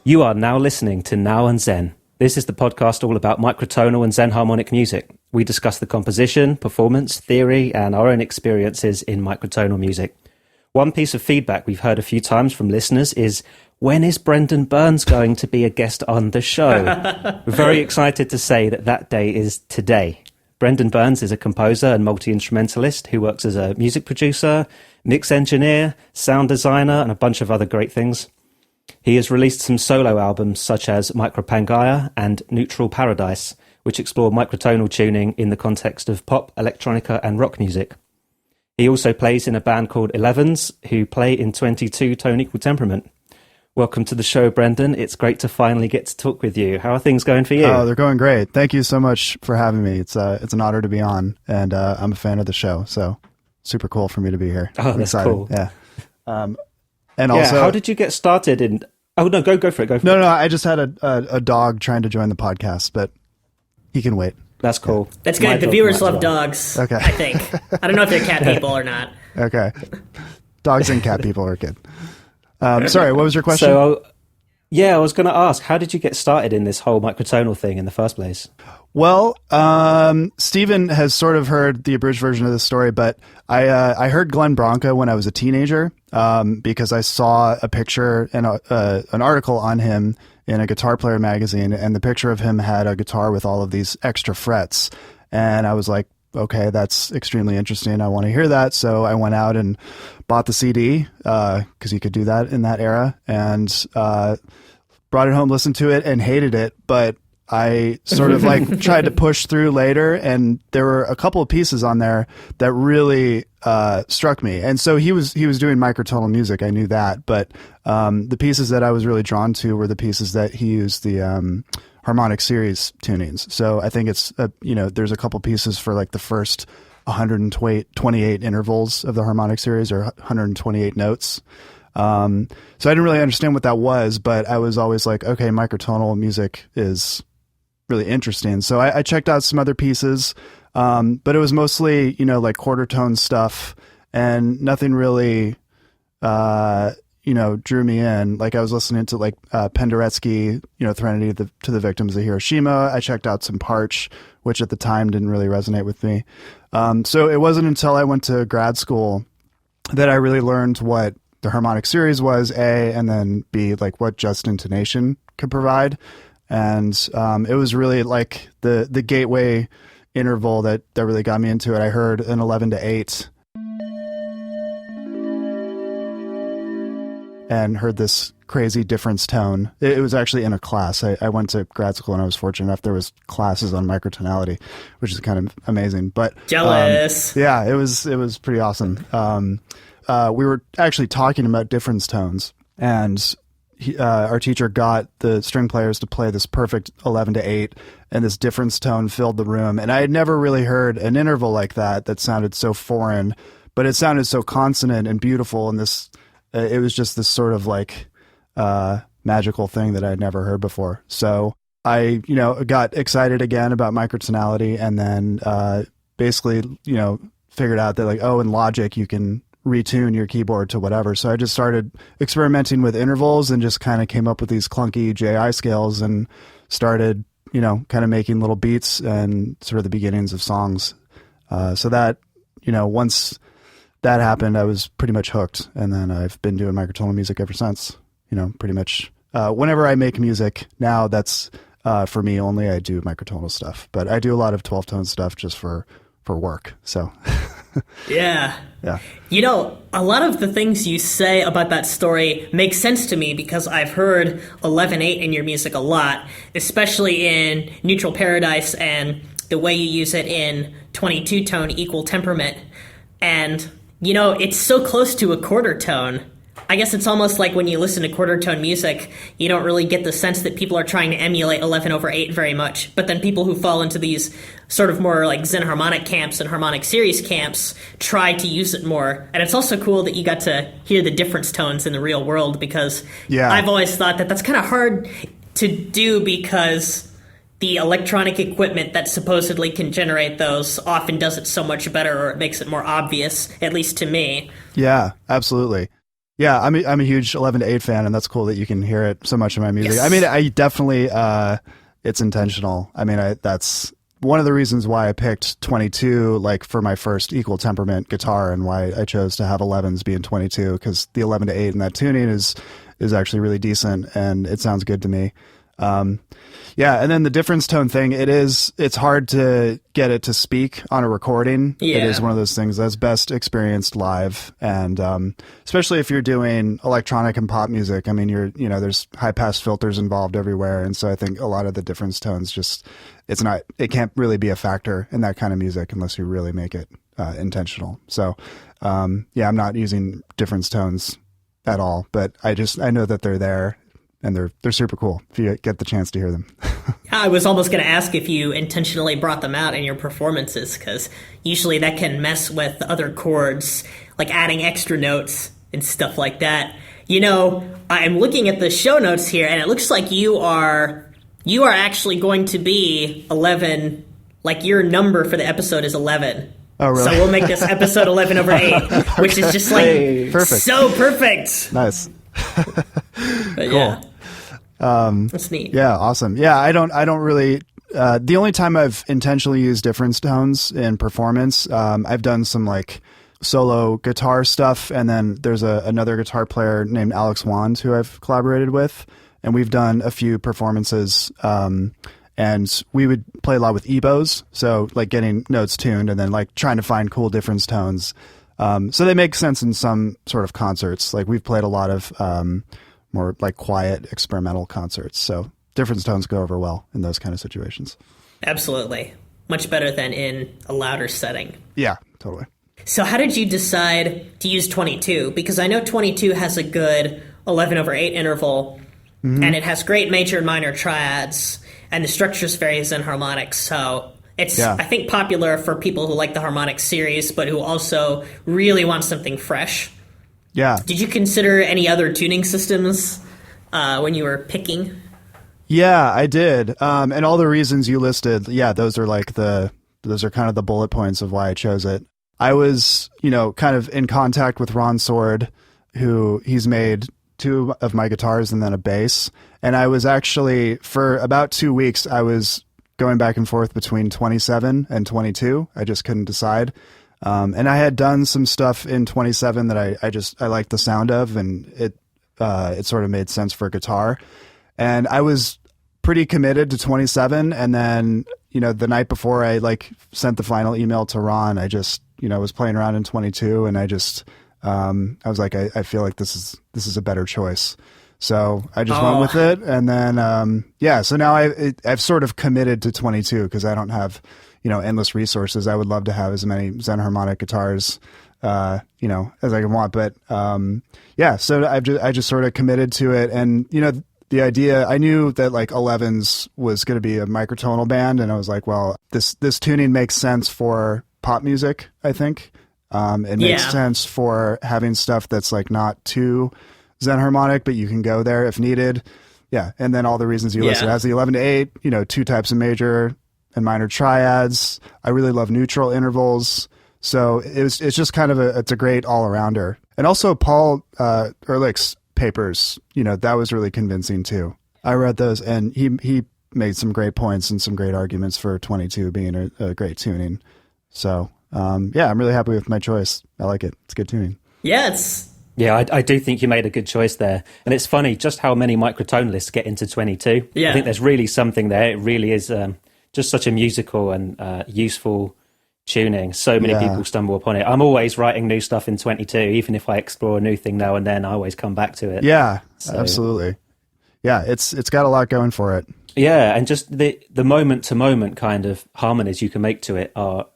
You are now listening to Now and Zen. This is the podcast all about microtonal and Zen harmonic music. We discuss the composition, performance, theory, and our own experiences in microtonal music. One piece of feedback we've heard a few times from listeners is, when is Brendan Byrnes going to be a guest on the show? We're very excited to say that day is today. Brendan Byrnes is a composer and multi-instrumentalist who works as a music producer, mix engineer, sound designer, and a bunch of other great things. He has released some solo albums such as Micropangaya and Neutral Paradise, which explore microtonal tuning in the context of pop, electronica, and rock music. He also plays in a band called Ilevens, who play in 22-tone equal temperament. Welcome to the show, Brendan. It's great to finally get to talk with you. How are things going for you? Oh, they're going great. Thank you so much for having me. It's an honor to be on, and I'm a fan of the show, so super cool for me to be here. Oh, that's excited. Cool. Yeah. And also, how did you get started in... Oh, no, go for it. No, I just had a dog trying to join the podcast, but he can wait. That's cool. Yeah. That's good. The viewers love dogs, okay. I think. I don't know if they're cat people or not. Okay. Dogs and cat people are good. Sorry, what was your question? So, I was going to ask, how did you get started in this whole microtonal thing in the first place? Well, Stephen has sort of heard the abridged version of this story, but I heard Glenn Branca when I was a teenager because I saw a picture and an article on him in a Guitar Player magazine, and the picture of him had a guitar with all of these extra frets, and I was like, okay, that's extremely interesting. I want to hear that. So I went out and bought the CD because you could do that in that era, and brought it home, listened to it, and hated it, but I sort of like tried to push through later, and there were a couple of pieces on there that really struck me. And so he was doing microtonal music. I knew that, but the pieces that I was really drawn to were the pieces that he used the harmonic series tunings. So I think it's there's a couple pieces for like the first 128 intervals of the harmonic series, or 128 notes. So I didn't really understand what that was, but I was always like, okay, microtonal music is really interesting. So I checked out some other pieces, but it was mostly, like quarter tone stuff, and nothing really, drew me in. Like I was listening to like Penderecki, Threnody to the Victims of Hiroshima. I checked out some Parch, which at the time didn't really resonate with me. So it wasn't until I went to grad school that I really learned what the harmonic series was, A, and then B, like what just intonation could provide. And it was really like the gateway interval that really got me into it. I heard an 11/8 and heard this crazy difference tone. It was actually in a class. I went to grad school, and I was fortunate enough there was classes on microtonality, which is kind of amazing. But jealous. Yeah, it was pretty awesome. We were actually talking about difference tones, and our teacher got the string players to play this perfect 11/8, and this difference tone filled the room. And I had never really heard an interval like that sounded so foreign, but it sounded so consonant and beautiful. And it was just this sort of like magical thing that I had never heard before. So I, got excited again about microtonality, and then basically, figured out that like, in Logic you can retune your keyboard to whatever. So I just started experimenting with intervals and just kind of came up with these clunky JI scales and started, kind of making little beats and sort of the beginnings of songs. So that, once that happened, I was pretty much hooked. And then I've been doing microtonal music ever since, pretty much. Whenever I make music now, that's for me only. I do microtonal stuff, but I do a lot of 12-tone stuff just for work. So Yeah. Yeah. A lot of the things you say about that story make sense to me because I've heard 11/8 in your music a lot, especially in Neutral Paradise and the way you use it in 22-tone equal temperament. And, it's so close to a quarter tone. I guess it's almost like when you listen to quarter tone music, you don't really get the sense that people are trying to emulate 11/8 very much. But then people who fall into these sort of more like Zen harmonic camps and harmonic series camps try to use it more. And it's also cool that you got to hear the difference tones in the real world, because I've always thought that that's kind of hard to do because the electronic equipment that supposedly can generate those often does it so much better, or it makes it more obvious, at least to me. Yeah, absolutely. Yeah, I'm a huge 11 to 8 fan, and that's cool that you can hear it so much in my music. Yes. I mean, I definitely it's intentional. I mean, that's one of the reasons why I picked 22 like for my first equal temperament guitar, and why I chose to have 11s be in 22, because the 11 to 8 in that tuning is actually really decent, and it sounds good to me. Yeah, and then the difference tone thing, it's hard to get it to speak on a recording. Yeah. It is one of those things that's best experienced live, and especially if you're doing electronic and pop music. I mean, there's high pass filters involved everywhere, and so I think a lot of the difference tones it can't really be a factor in that kind of music unless you really make it intentional. So yeah, I'm not using difference tones at all, but I know that they're there. And they're super cool if you get the chance to hear them. I was almost going to ask if you intentionally brought them out in your performances, because usually that can mess with other chords, like adding extra notes and stuff like that. I'm looking at the show notes here, and it looks like you are actually going to be 11, like your number for the episode is 11. Oh, really? So we'll make this episode 11 over 8, which is just like perfect. So perfect. Nice. But Cool. Yeah. That's neat. Yeah, awesome. Yeah, I don't really. The only time I've intentionally used difference tones in performance, I've done some like solo guitar stuff, and then there's another guitar player named Alex Wand who I've collaborated with, and we've done a few performances. And we would play a lot with EBOs, so like getting notes tuned and then like trying to find cool difference tones. So they make sense in some sort of concerts. Like we've played a lot of more like quiet experimental concerts. So difference tones go over well in those kind of situations. Absolutely. Much better than in a louder setting. Yeah, totally. So how did you decide to use 22? Because I know 22 has a good 11 over 8 interval, and it has great major and minor triads, and the structure's very Zen harmonics. So it's, I think, popular for people who like the harmonic series, but who also really want something fresh. Yeah. Did you consider any other tuning systems when you were picking? Yeah, I did. And all the reasons you listed, those are kind of the bullet points of why I chose it. I was, kind of in contact with Ron Sword, who he's made 2 of my guitars and then a bass. And I was actually, for about 2 weeks, I was going back and forth between 27 and 22. I just couldn't decide. And I had done some stuff in 27 that I liked the sound of, and it sort of made sense for guitar. And I was pretty committed to 27. And then, the night before I sent the final email to Ron, I just, was playing around in 22, and I was like, I feel like this is a better choice. So I just went with it. And then, so now I've sort of committed to 22 because I don't have, endless resources. I would love to have as many Zen harmonic guitars, as I can want. But, so I just sort of committed to it. And, the idea, I knew that Ilevens was going to be a microtonal band. And I was like, well, this tuning makes sense for pop music, I think. It makes sense for having stuff that's not too Zen harmonic, but you can go there if needed. Yeah. And then all the reasons you listed. It has the 11 to 8, 2 types of major and minor triads. I really love neutral intervals. So it's just kind of it's a great all-arounder. And also Paul Ehrlich's papers, that was really convincing too. I read those, and he made some great points and some great arguments for 22 being a great tuning. So I'm really happy with my choice. I like it. It's good tuning. Yeah, I do think you made a good choice there. And it's funny just how many microtonalists get into 22. Yeah. I think there's really something there. It really is just such a musical and useful tuning. So many people stumble upon it. I'm always writing new stuff in 22. Even if I explore a new thing now and then, I always come back to it. Yeah, absolutely. Yeah, it's got a lot going for it. Yeah, and just the moment-to-moment kind of harmonies you can make to it are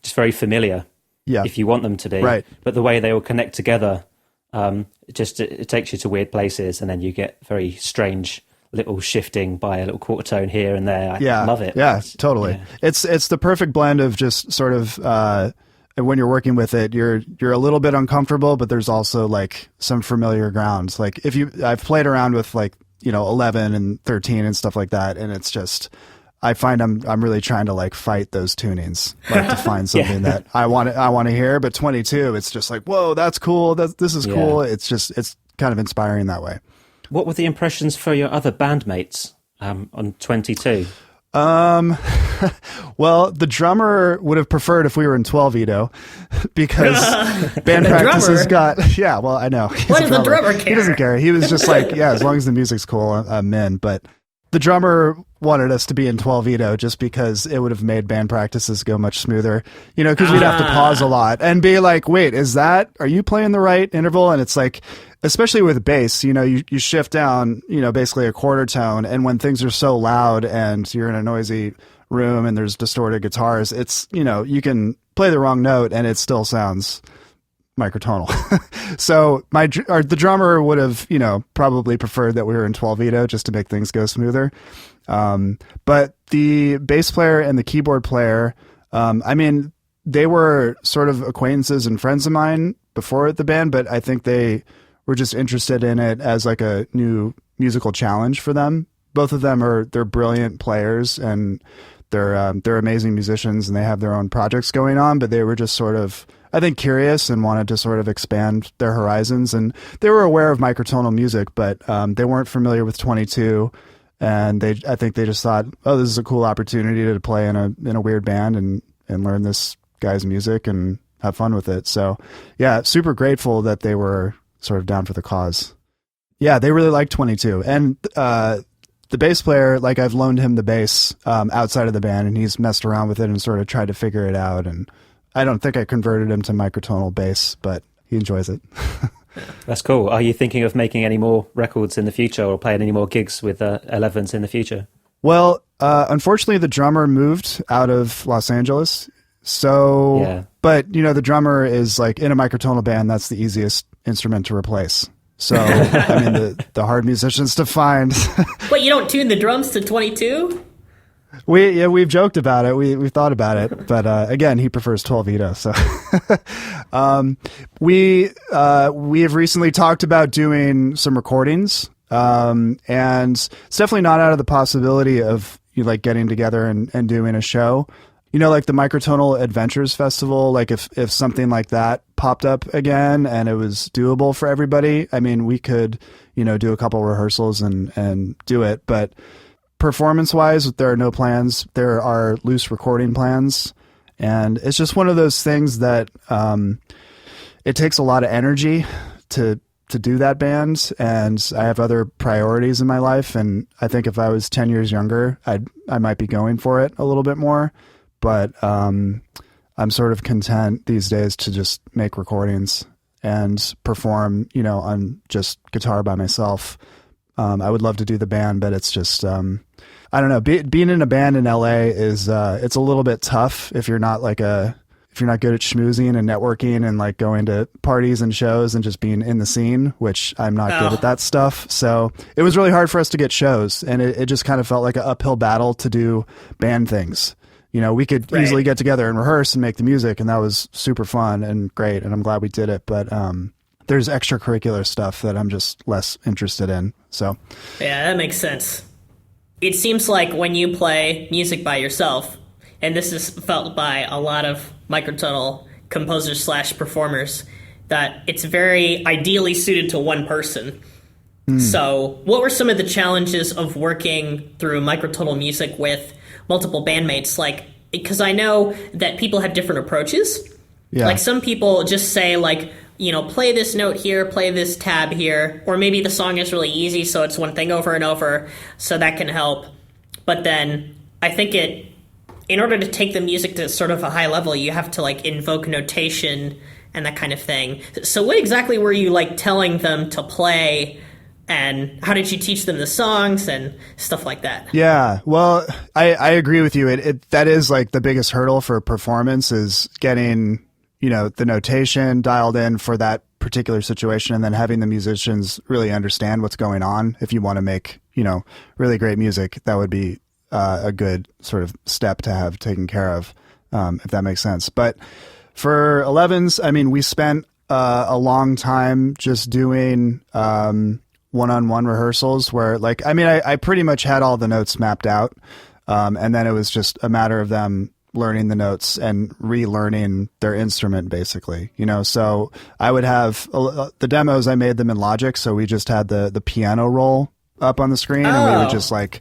just very familiar. Yeah. If you want them to be. Right. But the way they all connect together, it takes you to weird places, and then you get very strange little shifting by a little quarter tone here and there. I love it. Yeah, totally. Yeah. It's the perfect blend of just sort of when you're working with it, you're a little bit uncomfortable, but there's also some familiar grounds. I've played around with 11 and 13 and stuff like that, and it's just I find I'm really trying to like fight those tunings, like to find something that I want to hear. But 22, it's just like, whoa, that's cool. This is cool. It's kind of inspiring that way. What were the impressions for your other bandmates on 22? Well, the drummer would have preferred if we were in 12 Edo because band practices well, I know. What does the drummer care? He doesn't care. He was just like, yeah, as long as the music's cool, I'm in. But the drummer wanted us to be in 12 Edo just because it would have made band practices go much smoother, because we'd have to pause a lot and be like, wait, are you playing the right interval? And it's like, especially with bass, you shift down, basically a quarter tone. And when things are so loud and you're in a noisy room and there's distorted guitars, it's, you can play the wrong note and it still sounds microtonal. So the drummer would have, probably preferred that we were in 12 Edo just to make things go smoother. But the bass player and the keyboard player, they were sort of acquaintances and friends of mine before the band, but I think they were just interested in it as like a new musical challenge for them. Both of them they're brilliant players and they're amazing musicians and they have their own projects going on, but they were just sort of, I think, curious and wanted to sort of expand their horizons. And they were aware of microtonal music, but they weren't familiar with 22. And I think they just thought, oh, this is a cool opportunity to play in a weird band and learn this guy's music and have fun with it. So yeah, super grateful that they were sort of down for the cause. Yeah, they really liked 22. And the bass player, like I've loaned him the bass outside of the band and he's messed around with it and sort of tried to figure it out. And I don't think I converted him to microtonal bass, but he enjoys it. That's cool. Are you thinking of making any more records in the future or playing any more gigs with Ilevens in the future? Well, unfortunately, the drummer moved out of Los Angeles. So, yeah. But, the drummer is like in a microtonal band, that's the easiest instrument to replace. So, the hard musicians to find. But you don't tune the drums to 22? We've joked about it. We've thought about it, but again, he prefers 12 Edo. So, we have recently talked about doing some recordings, and it's definitely not out of the possibility of getting together and doing a show. Like the Microtonal Adventures Festival. Like if something like that popped up again and it was doable for everybody, we could do a couple rehearsals and do it, but. Performance-wise, there are no plans. There are loose recording plans, and it's just one of those things that it takes a lot of energy to do that band, and I have other priorities in my life, and I think if I was 10 years younger, I might be going for it a little bit more, but I'm sort of content these days to just make recordings and perform, on just guitar by myself. I would love to do the band, but it's just, I don't know, being in a band in LA is, it's a little bit tough if you're not if you're not good at schmoozing and networking and like going to parties and shows and just being in the scene, which I'm not good at that stuff. So it was really hard for us to get shows, and it just kind of felt like an uphill battle to do band things. We could easily get together and rehearse and make the music, and that was super fun and great, and I'm glad we did it. But, there's extracurricular stuff that I'm just less interested in. So, yeah, that makes sense. It seems like when you play music by yourself, and this is felt by a lot of microtonal composers / performers, that it's very ideally suited to one person. So what were some of the challenges of working through microtonal music with multiple bandmates? Because I know that people have different approaches. Yeah. Like some people just say play this note here, play this tab here, or maybe the song is really easy, so it's one thing over and over, so that can help. But then I think in order to take the music to sort of a high level, you have to invoke notation and that kind of thing. So what exactly were you telling them to play, and how did you teach them the songs and stuff like that? Yeah, well, I agree with you. That is the biggest hurdle for performance is getting the notation dialed in for that particular situation, and then having the musicians really understand what's going on. If you want to make, really great music, that would be a good sort of step to have taken care of, if that makes sense. But for Ilevens, we spent a long time just doing one-on-one rehearsals where I pretty much had all the notes mapped out. And then it was just a matter of them learning the notes and relearning their instrument, basically. So I would have the demos, I made them in Logic. So we just had the piano roll up on the screen, and we would just like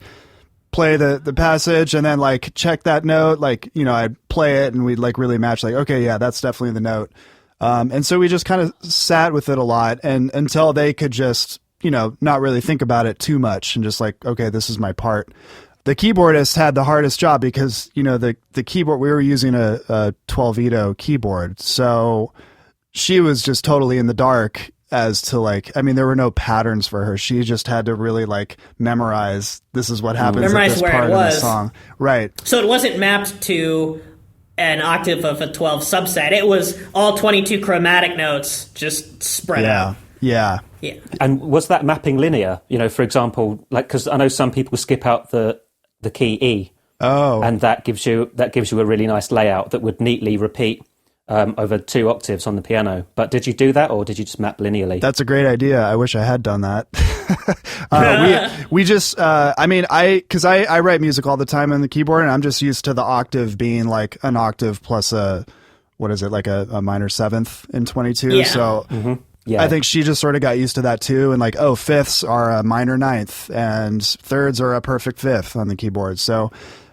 play the passage and then like check that note. Like, I'd play it and we'd like really match, like, okay, yeah, that's definitely the note. And so we just kind of sat with it a lot, and until they could just, not really think about it too much and just like, okay, this is my part. The keyboardist had the hardest job because, the keyboard, we were using a 12 Ito keyboard. So she was just totally in the dark as to like, there were no patterns for her. She just had to really like memorize, this is what happens memorize at this where part it of the was. song. Right. So it wasn't mapped to an octave of a 12 subset. It was all 22 chromatic notes just spread out. Yeah. And was that mapping linear? For example, like, because I know some people skip out the key E. Oh. And that gives you a really nice layout that would neatly repeat over 2 octaves on the piano. But did you do that, or did you just map linearly? That's a great idea. I wish I had done that. We just, because I write music all the time on the keyboard, and I'm just used to the octave being like an octave plus like a minor seventh in 22. Yeah. So Yeah. I think she just sort of got used to that too. And like, fifths are a minor ninth and thirds are a perfect fifth on the keyboard. So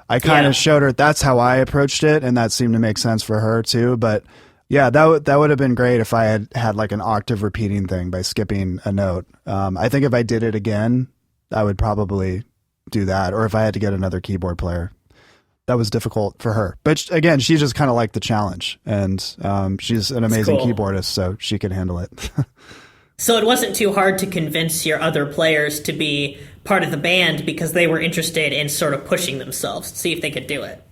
I kind of showed her that's how I approached it, and that seemed to make sense for her too. But yeah, that would have been great if I had like an octave repeating thing by skipping a note. I think if I did it again, I would probably do that, or if I had to get another keyboard player. That was difficult for her. But again, she just kind of liked the challenge, and she's an amazing keyboardist, so she could handle it. So it wasn't too hard to convince your other players to be part of the band because they were interested in sort of pushing themselves, see if they could do it.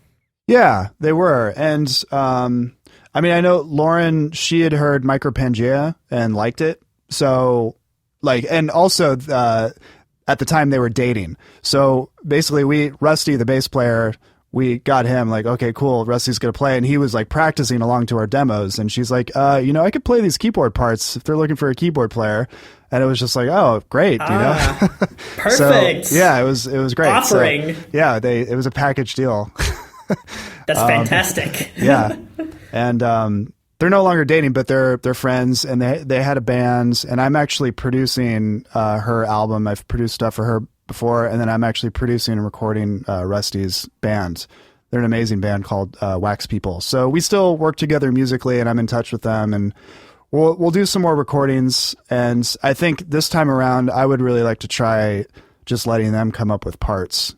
Yeah, they were. And I know Lauren, she had heard Micropangea and liked it. So and also at the time they were dating. So basically Rusty, the bass player, we got him like, okay, cool, Rusty's going to play. And he was like practicing along to our demos. And she's like, I could play these keyboard parts if they're looking for a keyboard player. And it was just like, oh, great, Perfect. So, yeah, it was great. Offering. So, yeah, it was a package deal. That's fantastic. Yeah. And they're no longer dating, but they're friends, and they had a band, and I'm actually producing her album. I've produced stuff for her before, and then I'm actually producing and recording Rusty's band. They're an amazing band called Wax People. So we still work together musically, and I'm in touch with them, and we'll do some more recordings. And I think this time around, I would really like to try just letting them come up with parts,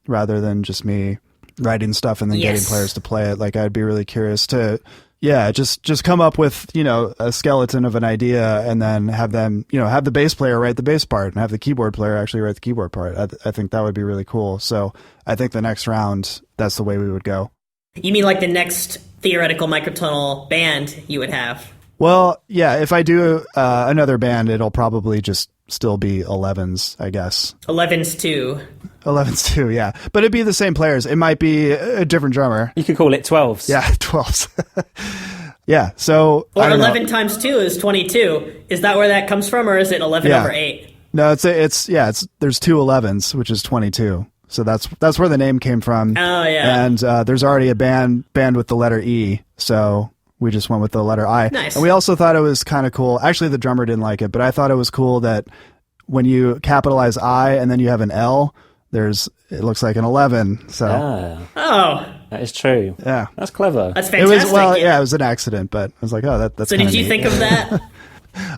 rather than just me writing stuff and then getting players to play it. Like, I'd be really curious to just come up with, a skeleton of an idea, and then have them, have the bass player write the bass part and have the keyboard player actually write the keyboard part. I think that would be really cool. So I think the next round, that's the way we would go. You mean like the next theoretical microtonal band you would have? Well, yeah, if I do another band, it'll probably just still be Ilevens, I guess. Ilevens 2. Ilevens 2, yeah. But it'd be the same players. It might be a different drummer. You could call it 12s. Yeah, 12s. Yeah, so... Or 11 times 2 is 22. Is that where that comes from, or is it 11 over 8? No, it's there's 2 11s, which is 22. So that's where the name came from. Oh, yeah. And there's already a band with the letter E, so we just went with the letter I. Nice. And we also thought it was kind of cool. Actually, the drummer didn't like it, but I thought it was cool that when you capitalize I and then you have an L, it looks like an 11. So Oh, that is true. yeah, That's clever. that's fantastic. It was an accident, but I was like, oh, that's. So did you think of that?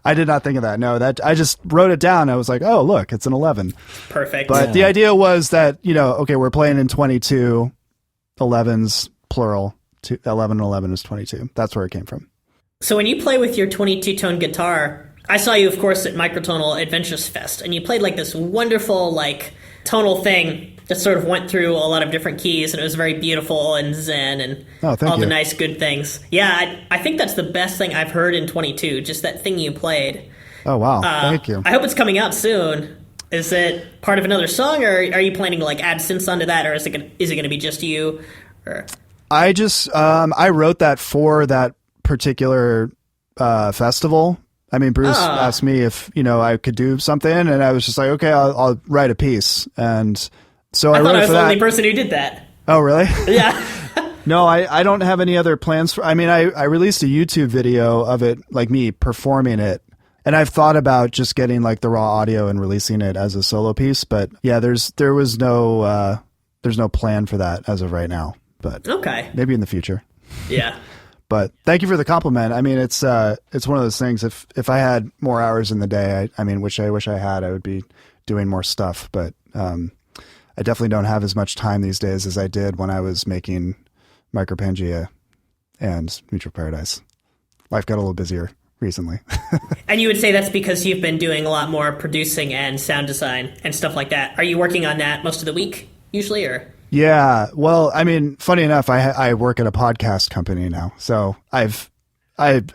I did not think of that. No, I just wrote it down. I was like, oh, look, it's an 11. Perfect. But the idea was that, okay, we're playing in 22, 11s, plural. 11 and 11 is 22. That's where it came from. So when you play with your 22-tone guitar, I saw you, of course, at Microtonal Adventures Fest, and you played like this wonderful, like, tonal thing that sort of went through a lot of different keys, and it was very beautiful and zen and all the nice, good things. Yeah, I think that's the best thing I've heard in 22, just that thing you played. Oh, wow. Thank you. I hope it's coming out soon. Is it part of another song, or are you planning to, like, add synths onto that, or is it going to be just you? Or... I just, I wrote that for that particular festival. I mean, Bruce asked me if, I could do something, and I was just like, okay, I'll write a piece. And So I thought wrote I it was for the that. only person who did that. Oh, really? Yeah. No, I don't have any other plans for. I mean, I released a YouTube video of it, like me performing it, and I've thought about just getting like the raw audio and releasing it as a solo piece. But yeah, there's no plan for that as of right now. But Okay. maybe in the future. Yeah. But thank you for the compliment. I mean, it's one of those things. If I had more hours in the day, I mean, which I wish I had, I would be doing more stuff. But I definitely don't have as much time these days as I did when I was making Micropangea and Mutual Paradise. Life got a little busier recently. And you would say that's because you've been doing a lot more producing and sound design and stuff like that. Are you working on that most of the week usually, or? Yeah. Well, I mean, funny enough, I work at a podcast company now. So I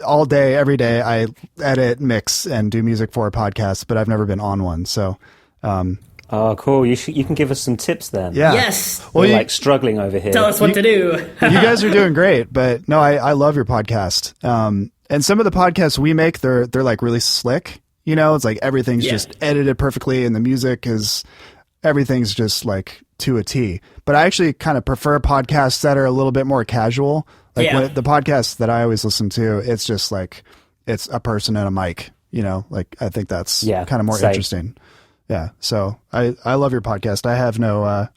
all day, every day, I edit, mix, and do music for a podcast, but I've never been on one. So, Oh, cool. You can give us some tips then. yeah. Yes. We're Well, like struggling over here. Tell us what to do. You guys are doing great, but no, I love your podcast. And some of the podcasts we make, they're like really slick. You know, it's like everything's just edited perfectly, and the music is everything's just like to a T. But I actually kind of prefer podcasts that are a little bit more casual. Like when the podcasts that I always listen to, it's just like it's a person and a mic. You know, like I think that's kind of more interesting. Yeah. So I love your podcast. I have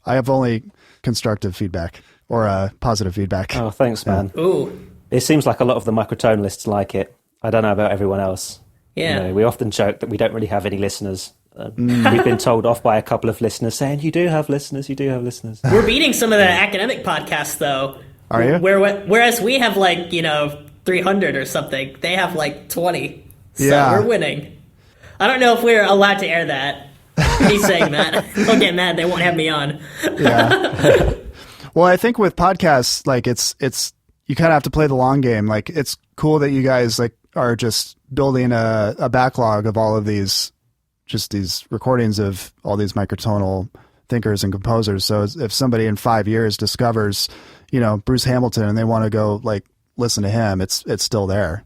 I have only constructive feedback or positive feedback. Oh, thanks, man. Ooh. It seems like a lot of the microtonalists like it. I don't know about everyone else. Yeah. You know, we often joke that we don't really have any listeners. We've been told off by a couple of listeners saying, you do have listeners, you do have listeners. We're beating some of the academic podcasts, though. Are you? Whereas we have 300 or something, they have 20. So we're winning. I don't know if we're allowed to air that. Me saying that. They'll get mad. They won't have me on. Yeah. Well, I think with podcasts, it's you kind of have to play the long game. Like, it's cool that you guys are just building a backlog of all of these recordings of all these microtonal thinkers and composers. So if somebody in 5 years discovers, Bruce Hamilton, and they want to go listen to him, it's still there,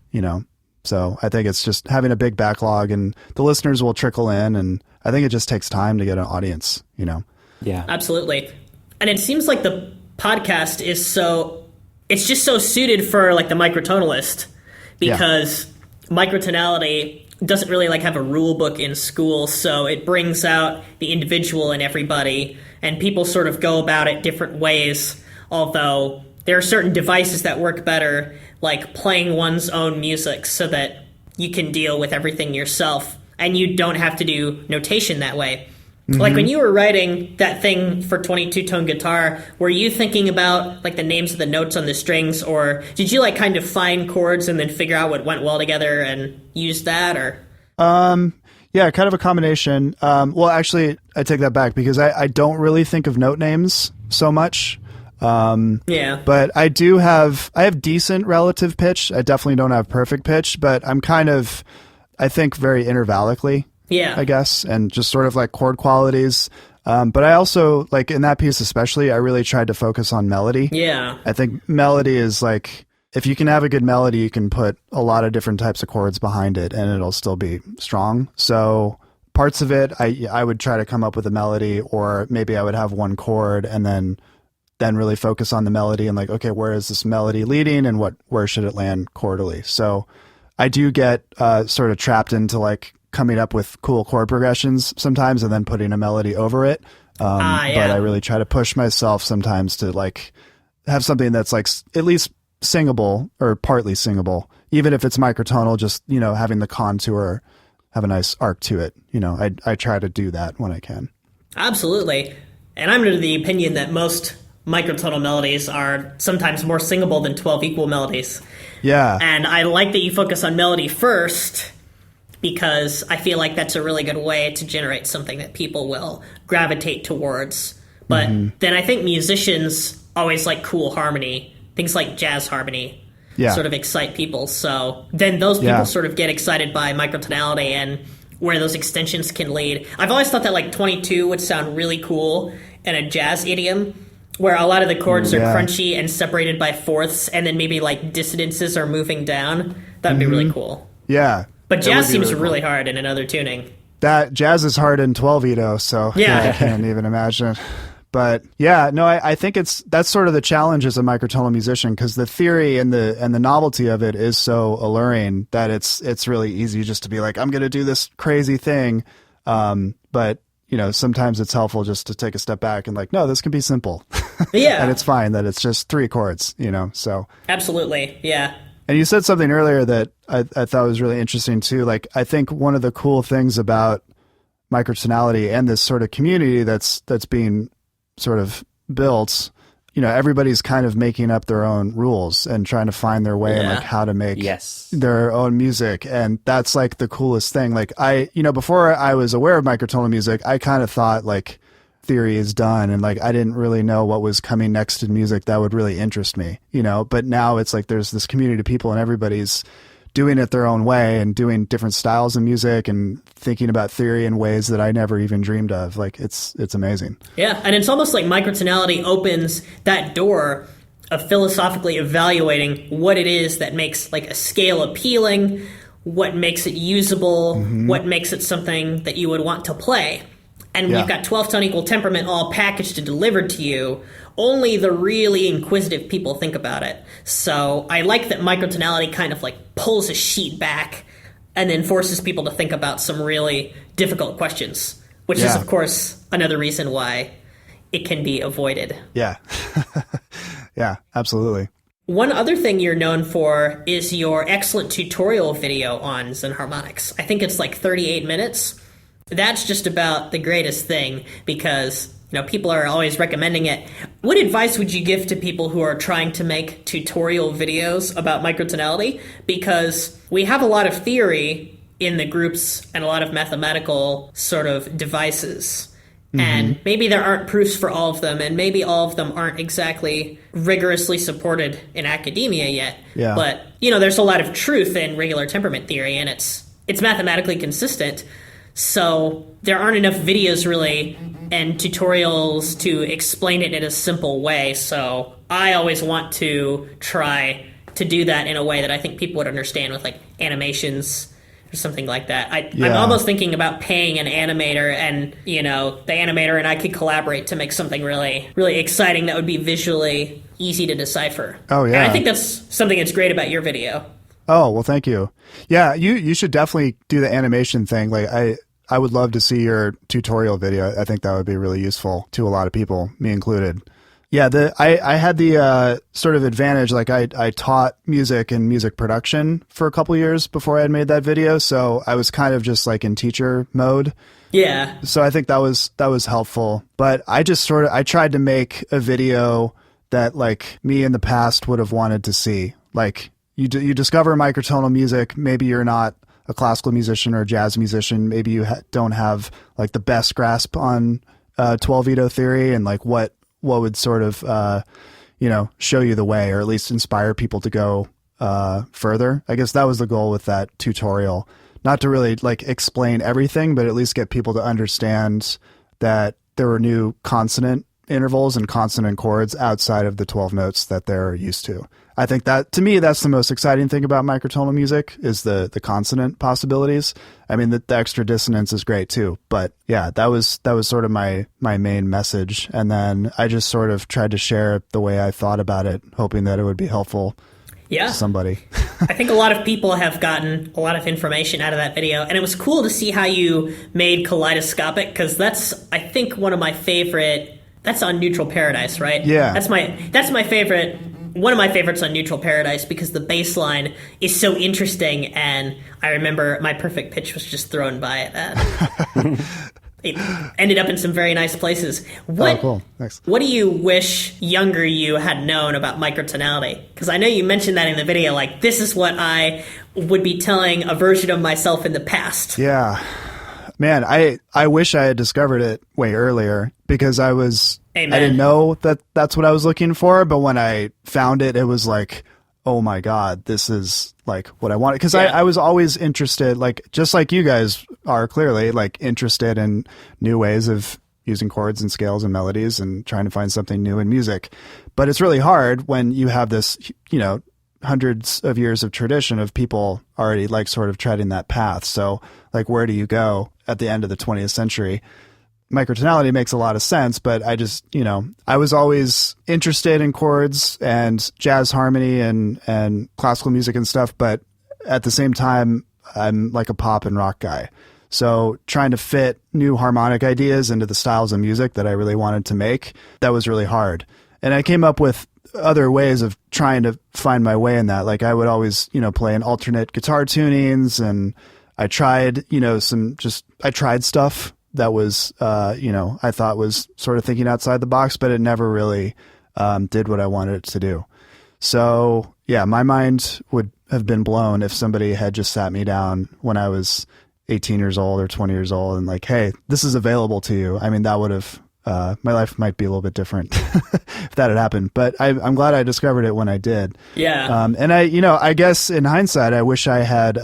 So I think it's just having a big backlog, and the listeners will trickle in, and I think it just takes time to get an audience, Yeah. Absolutely. And it seems like the podcast it's just so suited for the microtonalist, because microtonality doesn't really have a rule book in school, so it brings out the individual in everybody, and people sort of go about it different ways, although there are certain devices that work better, like playing one's own music so that you can deal with everything yourself, and you don't have to do notation that way. Mm-hmm. Like when you were writing that thing for 22-tone guitar, were you thinking about the names of the notes on the strings, or did you kind of find chords and then figure out what went well together and use that, or? Yeah, kind of a combination. Well, actually, I take that back, because I don't really think of note names so much. But I have decent relative pitch. I definitely don't have perfect pitch, but I'm I think very intervallically. Yeah. I guess, and just sort of chord qualities. But I also, in that piece especially, I really tried to focus on melody. Yeah. I think melody is if you can have a good melody, you can put a lot of different types of chords behind it, and it'll still be strong. So parts of it, I would try to come up with a melody, or maybe I would have one chord and then really focus on the melody and okay, where is this melody leading, and where should it land chordally? So I do get sort of trapped into coming up with cool chord progressions sometimes, and then putting a melody over it. But I really try to push myself sometimes to have something that's at least singable or partly singable, even if it's microtonal, just, having the contour have a nice arc to it. I try to do that when I can. Absolutely. And I'm under the opinion that most microtonal melodies are sometimes more singable than 12 equal melodies. Yeah. And I like that you focus on melody first, because I feel like that's a really good way to generate something that people will gravitate towards. But then I think musicians always like cool harmony, things like jazz harmony sort of excite people. So then those people sort of get excited by microtonality and where those extensions can lead. I've always thought that 22 would sound really cool in a jazz idiom, where a lot of the chords are crunchy and separated by fourths, and then maybe dissonances are moving down. That'd be really cool. Yeah. But jazz seems really hard in another tuning. That jazz is hard in 12 Edo, so I can't even imagine. But yeah, no, I think that's sort of the challenge as a microtonal musician, because the theory and the novelty of it is so alluring that it's really easy just to be like, I'm going to do this crazy thing. But sometimes it's helpful just to take a step back and like, no, this can be simple. Yeah. And it's fine that it's just 3 chords, so. Absolutely. Yeah. And you said something earlier that I thought was really interesting too. Like, I think one of the cool things about microtonality and this sort of community that's being sort of built, everybody's kind of making up their own rules and trying to find their way and like how to make their own music. And that's like the coolest thing. Like before I was aware of microtonal music, I kind of thought like theory is done. And like, I didn't really know what was coming next in music that would really interest me, but now it's like, there's this community of people and everybody's doing it their own way and doing different styles of music and thinking about theory in ways that I never even dreamed of. Like, it's amazing. Yeah. And it's almost like microtonality opens that door of philosophically evaluating what it is that makes like a scale appealing, what makes it usable, what makes it something that you would want to play. And when you've got 12-tone equal temperament all packaged and delivered to you, only the really inquisitive people think about it. So I like that microtonality kind of like pulls a sheet back and then forces people to think about some really difficult questions, which is, of course, another reason why it can be avoided. Yeah. Yeah, absolutely. One other thing you're known for is your excellent tutorial video on Zen harmonics. I think it's like 38 minutes. That's just about the greatest thing because, people are always recommending it. What advice would you give to people who are trying to make tutorial videos about microtonality? Because we have a lot of theory in the groups and a lot of mathematical sort of devices. And maybe there aren't proofs for all of them, and maybe all of them aren't exactly rigorously supported in academia yet. Yeah. But, there's a lot of truth in regular temperament theory, and it's mathematically consistent. So there aren't enough videos really and tutorials to explain it in a simple way. So I always want to try to do that in a way that I think people would understand with like animations or something like that. I'm almost thinking about paying an animator and, the animator and I could collaborate to make something really, really exciting that would be visually easy to decipher. Oh, yeah. And I think that's something that's great about your video. Oh, well, thank you. Yeah, you should definitely do the animation thing. Like, I would love to see your tutorial video. I think that would be really useful to a lot of people, me included. Yeah, I had the sort of advantage, like I taught music and music production for a couple years before I had made that video, so I was kind of just like in teacher mode. Yeah. So I think that was helpful. But I tried to make a video that like me in the past would have wanted to see. Like, you discover microtonal music. Maybe you're not a classical musician or a jazz musician. Maybe you don't have like the best grasp on 12-veto theory and like what would sort of show you the way, or at least inspire people to go further. I guess that was the goal with that tutorial. Not to really like explain everything, but at least get people to understand that there were new consonant intervals and consonant chords outside of the 12 notes that they're used to. I think that, to me, that's the most exciting thing about microtonal music is the consonant possibilities. I mean, the extra dissonance is great too, but yeah, that was sort of my main message. And then I just sort of tried to share the way I thought about it, hoping that it would be helpful to somebody. I think a lot of people have gotten a lot of information out of that video, and it was cool to see how you made kaleidoscopic, because that's, I think, one of my favorite. That's on Neutral Paradise, right? Yeah. That's my favorite. One of my favorites on Neutral Paradise, because the bass line is so interesting, and I remember my perfect pitch was just thrown by it. It ended up in some very nice places. Oh, cool. Thanks. What do you wish younger you had known about microtonality? Because I know you mentioned that in the video, like, this is what I would be telling a version of myself in the past. Yeah. Man, I wish I had discovered it way earlier, because Amen. I didn't know that that's what I was looking for. But when I found it, it was like, oh my God, this is like what I wanted. Because I was always interested, like, just like you guys are clearly, like, interested in new ways of using chords and scales and melodies and trying to find something new in music. But it's really hard when you have this, hundreds of years of tradition of people already like sort of treading that path. So like, where do you go at the end of the 20th century? microtonality makes a lot of sense, but I just, I was always interested in chords and jazz harmony and classical music and stuff, but at the same time, I'm like a pop and rock guy. So trying to fit new harmonic ideas into the styles of music that I really wanted to make, that was really hard. And I came up with other ways of trying to find my way in that. Like I would always, play in alternate guitar tunings, and I tried, I tried stuff that was, I thought was sort of thinking outside the box, but it never really did what I wanted it to do. So yeah, my mind would have been blown if somebody had just sat me down when I was 18 years old or 20 years old and like, hey, this is available to you. I mean, that would have, my life might be a little bit different if that had happened, but I'm glad I discovered it when I did. Yeah. And I guess in hindsight, I wish I had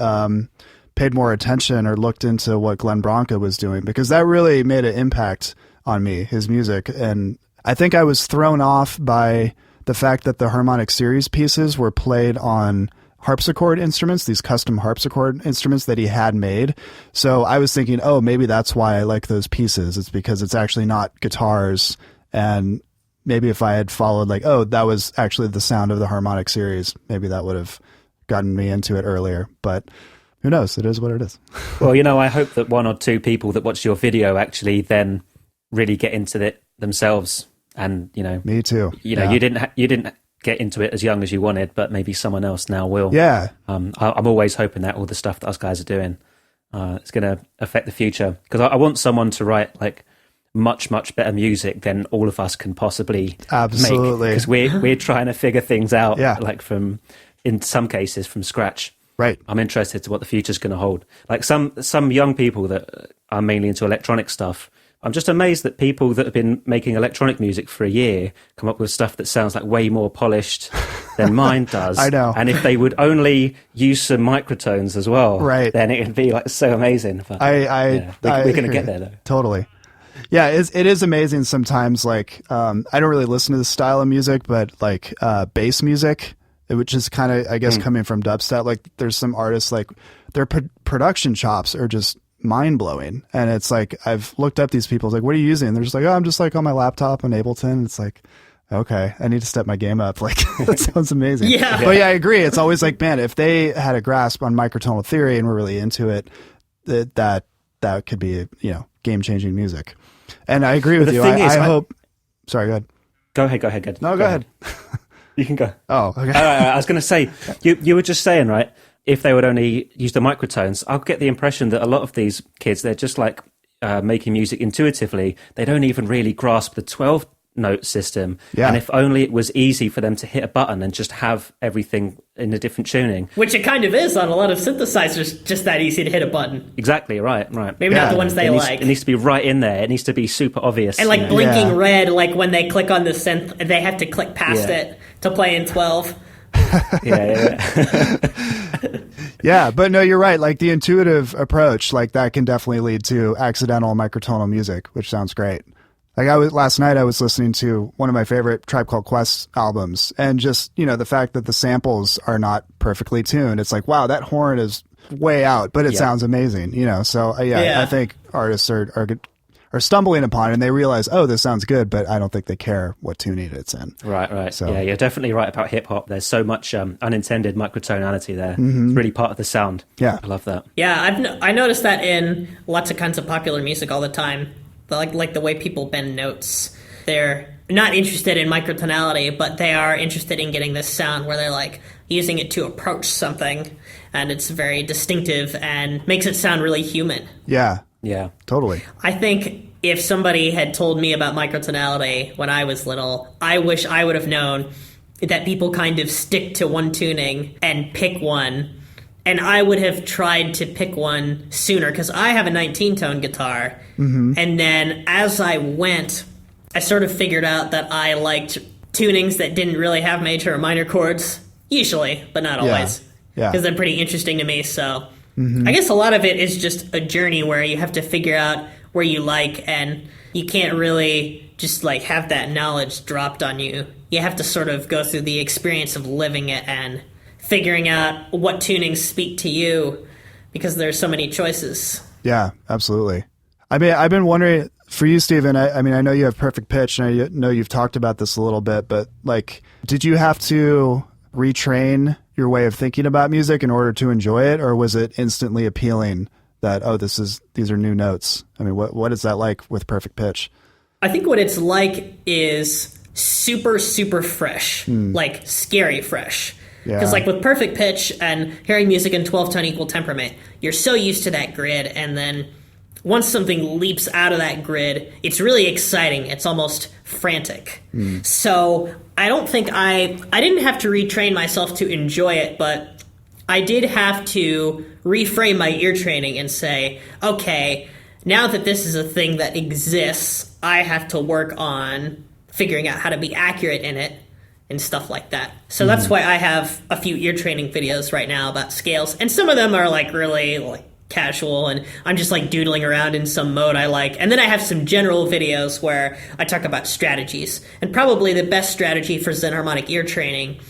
paid more attention or looked into what Glenn Branca was doing, because that really made an impact on me, his music. And I think I was thrown off by the fact that the harmonic series pieces were played on harpsichord instruments, these custom harpsichord instruments that he had made. So I was thinking, oh, maybe that's why I like those pieces. It's because it's actually not guitars. And maybe if I had followed like, oh, that was actually the sound of the harmonic series, maybe that would have gotten me into it earlier. But who knows? It is what it is. Well, I hope that one or two people that watch your video actually then really get into it themselves. And, me too. You didn't get into it as young as you wanted, but maybe someone else now will. Yeah. I'm always hoping that all the stuff that us guys are doing, it's going to affect the future, because I want someone to write like much, much better music than all of us can possibly Absolutely. make, because we're trying to figure things out, like in some cases from scratch. Right. I'm interested to what the future's going to hold. Like some young people that are mainly into electronic stuff, I'm just amazed that people that have been making electronic music for a year come up with stuff that sounds like way more polished than mine does. I know. And if they would only use some microtones as well, right, then it would be like so amazing. But, we're going to get there though. Totally. Yeah, it is amazing sometimes. Like, I don't really listen to this style of music, but like bass music, which is kind of, I guess, coming from dubstep. Like, there's some artists, like, their production chops are just mind-blowing. And it's like, I've looked up these people, like, what are you using? And they're just like, oh, I'm just like on my laptop on Ableton. It's like, okay, I need to step my game up. Like, that sounds amazing. Yeah. But yeah, I agree. It's always like, man, if they had a grasp on microtonal theory and were really into it, that could be, game-changing music. And I agree with you. I hope. Sorry, go ahead. Go ahead. No, go ahead. You can go. Oh, okay. I was going to say, you were just saying, right, if they would only use the microtones, I'll get the impression that a lot of these kids, they're just like making music intuitively. They don't even really grasp the 12-note system. Yeah. And if only it was easy for them to hit a button and just have everything in a different tuning. Which it kind of is on a lot of synthesizers, just that easy to hit a button. Exactly, right. Maybe not the ones they like. It needs to be right in there. It needs to be super obvious. And like blinking red, like when they click on the synth, they have to click past it to play in 12. Yeah, but no, you're right. Like the intuitive approach, like that can definitely lead to accidental microtonal music, which sounds great. Like last night I was listening to one of my favorite Tribe Called Quest albums, and just, the fact that the samples are not perfectly tuned. It's like, wow, that horn is way out, but it sounds amazing, So I think artists are stumbling upon it and they realize, oh, this sounds good, but I don't think they care what tuning it's in. Right. So, yeah, you're definitely right about hip hop. There's so much unintended microtonality there. It's really part of the sound. Yeah. I love that. Yeah, I noticed that in lots of kinds of popular music all the time. Like the way people bend notes. They're not interested in microtonality, but they are interested in getting this sound where they're like using it to approach something, and it's very distinctive and makes it sound really human. Yeah. Yeah. Totally. I think if somebody had told me about microtonality when I was little, I wish I would have known that people kind of stick to one tuning and pick one. And I would have tried to pick one sooner, because I have a 19-tone guitar. Mm-hmm. And then as I went, I sort of figured out that I liked tunings that didn't really have major or minor chords, usually, but not always. Yeah. Because they're pretty interesting to me, so... I guess a lot of it is just a journey where you have to figure out where you like, and you can't really just like have that knowledge dropped on you. You have to sort of go through the experience of living it and figuring out what tunings speak to you, because there's so many choices. Yeah, absolutely. I mean, I've been wondering For you, Stephen, I mean, I know you have perfect pitch, and I know you've talked about this a little bit, but like, did you have to retrain your way of thinking about music in order to enjoy it, or was it instantly appealing that, oh, these are new notes? I mean, what is that like with perfect pitch? I think what it's like is super, super fresh, like scary fresh. Because like with perfect pitch and hearing music in 12-tone equal temperament, you're so used to that grid, and then once something leaps out of that grid, it's really exciting. It's almost frantic. So I don't think I didn't have to retrain myself to enjoy it, but I did have to reframe my ear training and say, okay, now that this is a thing that exists, I have to work on figuring out how to be accurate in it and stuff like that. So that's why I have a few ear training videos right now about scales, and some of them are like really like casual, and I'm just like doodling around in some mode I like. And then I have some general videos where I talk about strategies. And probably the best strategy for Zen harmonic ear training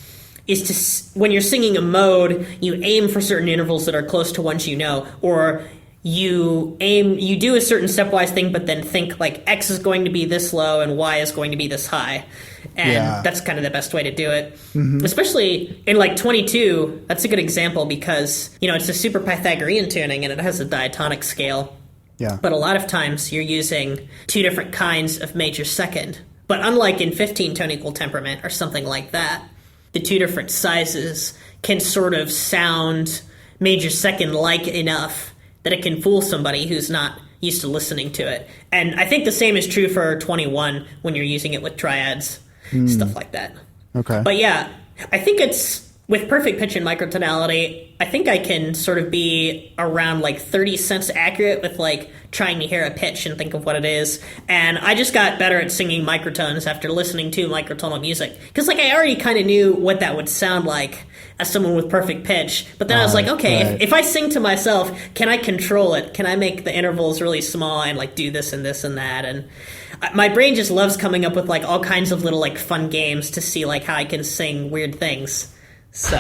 is to, when you're singing a mode, you aim for certain intervals that are close to ones you know, or you do a certain stepwise thing, but then think like X is going to be this low and Y is going to be this high. And that's kind of the best way to do it. Especially in like 22, that's a good example because, it's a super Pythagorean tuning and it has a diatonic scale. Yeah. But a lot of times you're using two different kinds of major second. But unlike in 15-tone equal temperament or something like that, the two different sizes can sort of sound major second-like enough that it can fool somebody who's not used to listening to it. And I think the same is true for 21 when you're using it with triads, stuff like that. Okay. But yeah, I think it's, with perfect pitch and microtonality, I think I can sort of be around like 30 cents accurate with like trying to hear a pitch and think of what it is. And I just got better at singing microtones after listening to microtonal music. Because like I already kind of knew what that would sound like as someone with perfect pitch. But then I was like, okay, if I sing to myself, can I control it? Can I make the intervals really small and like do this and this and that? And my brain just loves coming up with like all kinds of little like fun games to see like how I can sing weird things. So,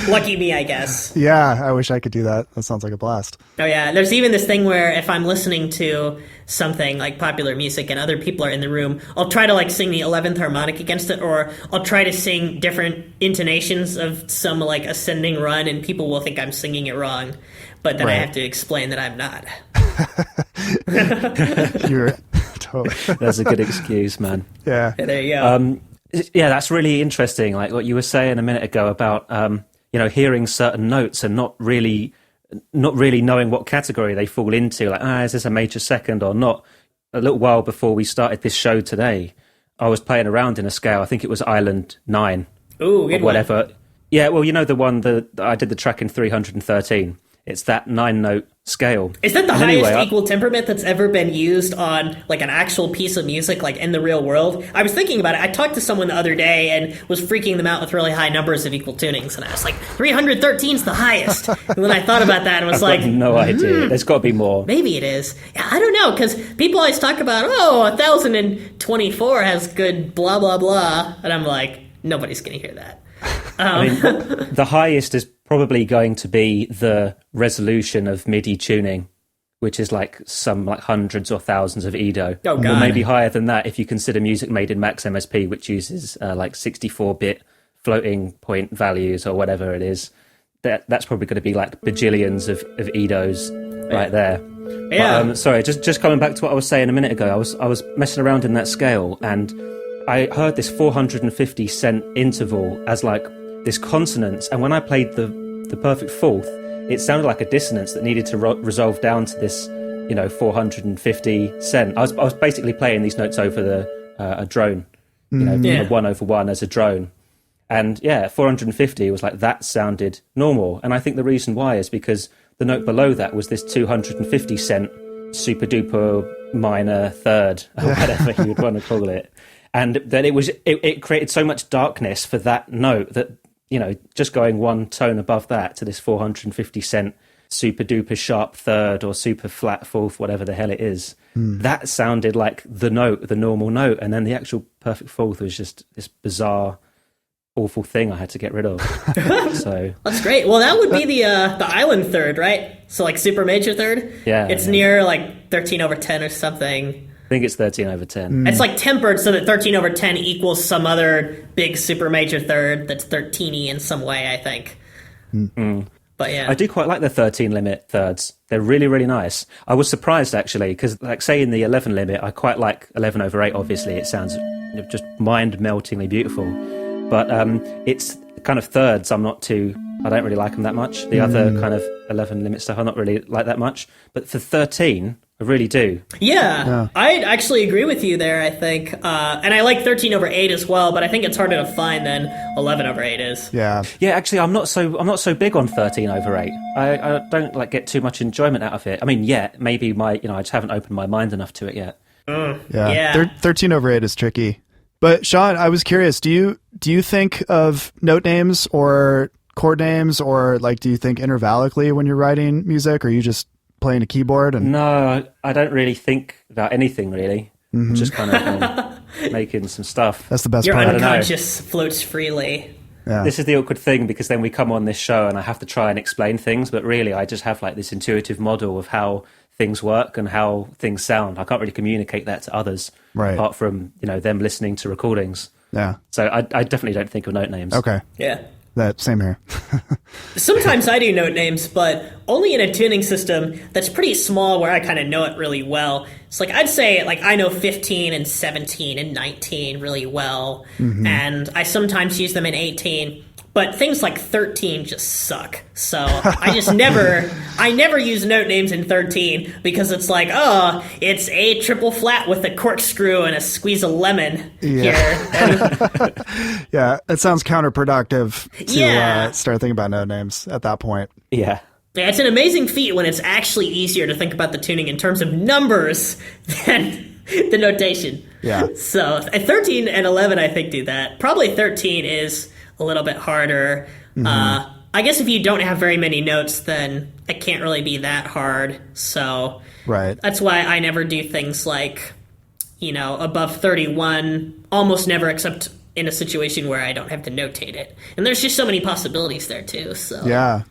lucky me, I guess. Yeah, I wish I could do that. That sounds like a blast. Oh, yeah. There's even this thing where if I'm listening to something like popular music and other people are in the room, I'll try to like sing the 11th harmonic against it, or I'll try to sing different intonations of some like ascending run, and people will think I'm singing it wrong. But then I have to explain that I'm not. You're totally. That's a good excuse, man. Yeah. There you go. Yeah, that's really interesting. Like what you were saying a minute ago about, hearing certain notes and not really knowing what category they fall into. Like, is this a major second or not? A little while before we started this show today, I was playing around in a scale. I think it was Island 9. Ooh, good or whatever. one. Yeah, well, the one that I did the track in 313. It's that 9-note scale. Is that the highest equal temperament that's ever been used on like an actual piece of music, like in the real world? I was thinking about it. I talked to someone the other day and was freaking them out with really high numbers of equal tunings, and I was like, 313 is the highest. And then I thought about that and was like, no idea. There's got to be more. Maybe it is. Yeah, I don't know, because people always talk about, 1024 has good blah blah blah, and I'm like, nobody's gonna hear that. I mean, the highest is probably going to be the resolution of MIDI tuning, which is like some like hundreds or thousands of Edo. Oh, God. Or maybe higher than that if you consider music made in Max MSP, which uses like 64-bit floating point values or whatever it is. That's probably going to be like bajillions of Edos right there. Yeah. But, sorry, just coming back to what I was saying a minute ago, I was messing around in that scale and I heard this 450 cent interval as like this consonance, and when I played the perfect fourth, it sounded like a dissonance that needed to resolve down to this 450 cent. I was basically playing these notes over a drone, a 1/1 as a drone, and 450 was like that sounded normal. And I think the reason why is because the note below that was this 250 cent super duper minor third, or whatever you would want to call it. And then it created so much darkness for that note that, just going one tone above that to this 450 cent super duper sharp third or super flat fourth, whatever the hell it is, that sounded like the normal note. And then the actual perfect fourth was just this bizarre, awful thing I had to get rid of. So that's great. Well, that would be the island third, right? So like super major third. Yeah. It's near like 13 over 10 or something. I think it's 13 over 10. It's like tempered so that 13 over 10 equals some other big super major third that's 13y in some way, I think. But yeah. I do quite like the 13 limit thirds. They're really, really nice. I was surprised, actually, because, like, say in the 11 limit, I quite like 11 over 8, obviously. It sounds just mind-meltingly beautiful. But it's kind of thirds I don't really like them that much. The other kind of 11 limit stuff I not really like that much. But for 13, I really do. Yeah, I actually agree with you there, I think. And I like 13 over 8 as well, but I think it's harder to find than 11 over 8 is. Yeah. Yeah, actually, I'm not so big on 13 over 8. I don't get too much enjoyment out of it. I mean, maybe I just haven't opened my mind enough to it yet. Yeah. 13 over 8 is tricky. But Sean, I was curious, do you think of note names or chord names, or like do you think intervallically when you're writing music, or you just playing a keyboard? And No, I don't really think about anything, really. I'm just kind of making some stuff. That's the best Your part. unconscious floats freely. Yeah. This is the awkward thing, because then we come on this show and I have to try and explain things, but really I just have like this intuitive model of how things work and how things sound. I can't really communicate that to others, Right. apart from them listening to recordings. Yeah. So I definitely don't think of note names. Okay. Yeah. That same here. Sometimes I do note names, but only in a tuning system that's pretty small where I kind of know it really well. It's like I'd say like I know 15 and 17 and 19 really well, and I sometimes use them in 18. But things like 13 just suck. So I just never use note names in 13 because it's like, oh, it's A triple flat with a corkscrew and a squeeze of lemon here. Yeah, it sounds counterproductive to Yeah. start thinking about note names at that point. Yeah. Yeah, it's an amazing feat when it's actually easier to think about the tuning in terms of numbers than the notation. Yeah. So 13 and 11, I think, do that. Probably 13 is a little bit harder. I guess if you don't have very many notes, then it can't really be that hard. So Right. that's why I never do things like, above 31, almost never, except in a situation where I don't have to notate it. And there's just so many possibilities there, too. So Yeah.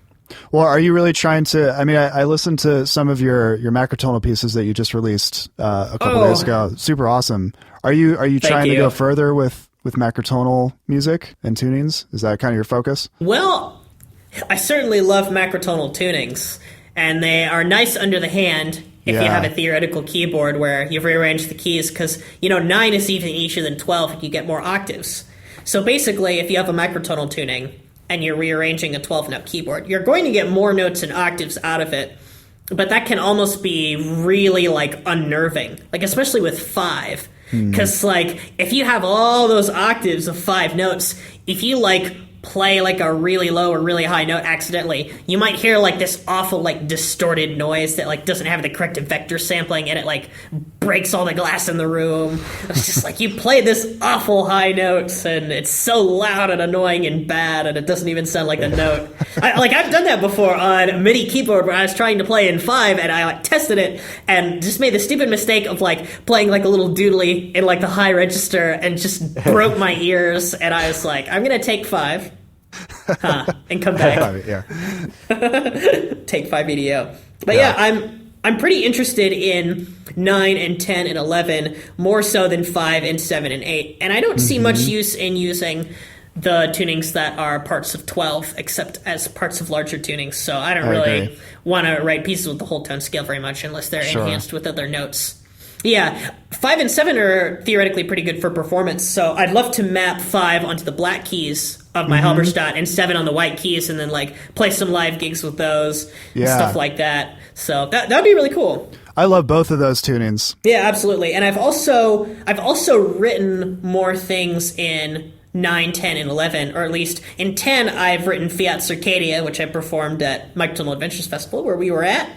Well, are you really trying to? I mean, I listened to some of your microtonal pieces that you just released a couple days ago. Super awesome. Are you trying to go further with macrotonal music and tunings? Is that kind of your focus? Well, I certainly love macrotonal tunings, and they are nice under the hand if you have a theoretical keyboard where you've rearranged the keys, because 9 is even easier than 12 and you get more octaves. So basically, if you have a macrotonal tuning and you're rearranging a 12-note keyboard, you're going to get more notes and octaves out of it, but that can almost be really unnerving, especially with 5. Because, if you have all those octaves of 5 notes, if you, play, a really low or really high note accidentally, you might hear, this awful, distorted noise that, doesn't have the correct vector sampling, and it, breaks all the glass in the room. It's just, you play this awful high notes, and it's so loud and annoying and bad, and it doesn't even sound like a note. I've done that before on a MIDI keyboard where I was trying to play in 5, and I, tested it, and just made the stupid mistake of, playing, a little doodly in, the high register, and just broke my ears, and I was like, I'm gonna take 5. And come back. Take 5 EDO. But I'm pretty interested in 9 and 10 and 11 more so than 5 and 7 and 8. And I don't see much use in using the tunings that are parts of 12 except as parts of larger tunings. So I don't really want to write pieces with the whole tone scale very much unless they're enhanced with other notes. Yeah, 5 and 7 are theoretically pretty good for performance, so I'd love to map 5 onto the black keys of my Halberstadt and 7 on the white keys, and then play some live gigs with those and stuff like that. So that'd be really cool. I love both of those tunings. Yeah, absolutely. And I've also written more things in 9, 10, and 11, or at least in 10 I've written Fiat Circadia, which I performed at Microtonal Adventures Festival where we were at.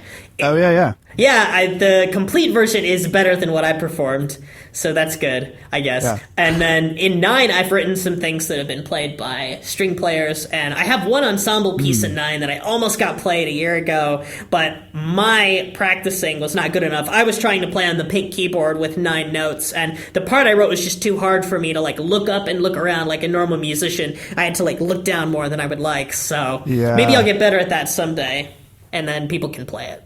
Oh, yeah. Yeah, the complete version is better than what I performed, so that's good, I guess. Yeah. And then in 9, I've written some things that have been played by string players, and I have one ensemble piece in 9 that I almost got played a year ago, but my practicing was not good enough. I was trying to play on the pink keyboard with 9 notes, and the part I wrote was just too hard for me to look up and look around like a normal musician. I had to look down more than I would like, so maybe I'll get better at that someday, and then people can play it.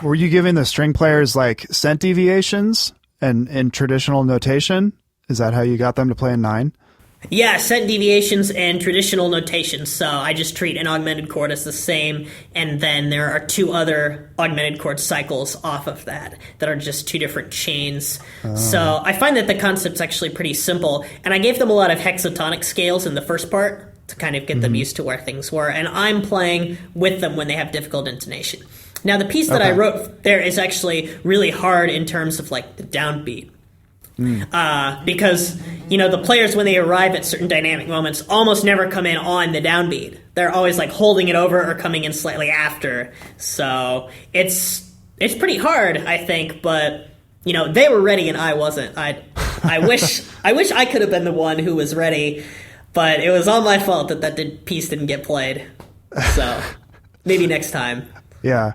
Were you giving the string players like cent deviations and in traditional notation? Is that how you got them to play in 9? Yeah, cent deviations and traditional notation. So I just treat an augmented chord as the same, and then there are 2 other augmented chord cycles off of that are just 2 different chains. So I find that the concept's actually pretty simple, and I gave them a lot of hexatonic scales in the first part to kind of get them used to where things were, and I'm playing with them when they have difficult intonation. Now, the piece that I wrote there is actually really hard in terms of like the downbeat. Because, the players, when they arrive at certain dynamic moments, almost never come in on the downbeat. They're always like holding it over or coming in slightly after. So it's pretty hard, I think, but they were ready and I wasn't. I wish I could have been the one who was ready, but it was all my fault that piece didn't get played. So maybe next time. Yeah.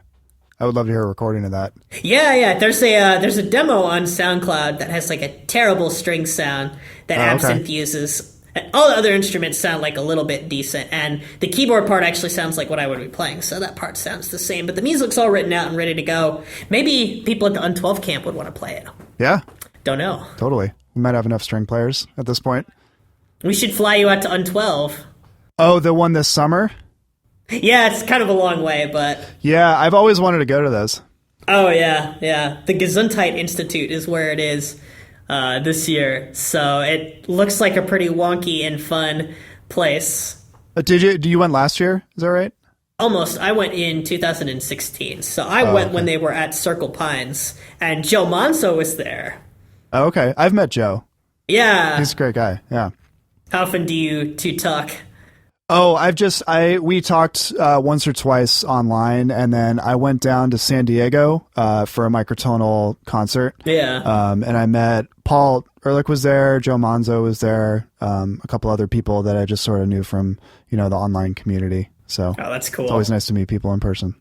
I would love to hear a recording of that. Yeah. There's a demo on SoundCloud that has like a terrible string sound that Absinthe uses. And all the other instruments sound like a little bit decent, and the keyboard part actually sounds like what I would be playing, so that part sounds the same. But the music's all written out and ready to go. Maybe people at the Un12 camp would want to play it. Yeah. Don't know. Totally. We might have enough string players at this point. We should fly you out to Un12. Oh, the one this summer? Yeah, it's kind of a long way, but... Yeah, I've always wanted to go to this. Oh, yeah. The Gesundheit Institute is where it is this year, so it looks like a pretty wonky and fun place. You went last year? Is that right? Almost. I went in 2016, so I went when they were at Circle Pines, and Joe Manso was there. Oh, okay. I've met Joe. Yeah. He's a great guy, yeah. How often do you two talk? Oh, we talked once or twice online, and then I went down to San Diego for a microtonal concert. Yeah. And I met Paul Ehrlich was there, Joe Manzo was there, a couple other people that I just sort of knew from, the online community. So that's cool. It's always nice to meet people in person.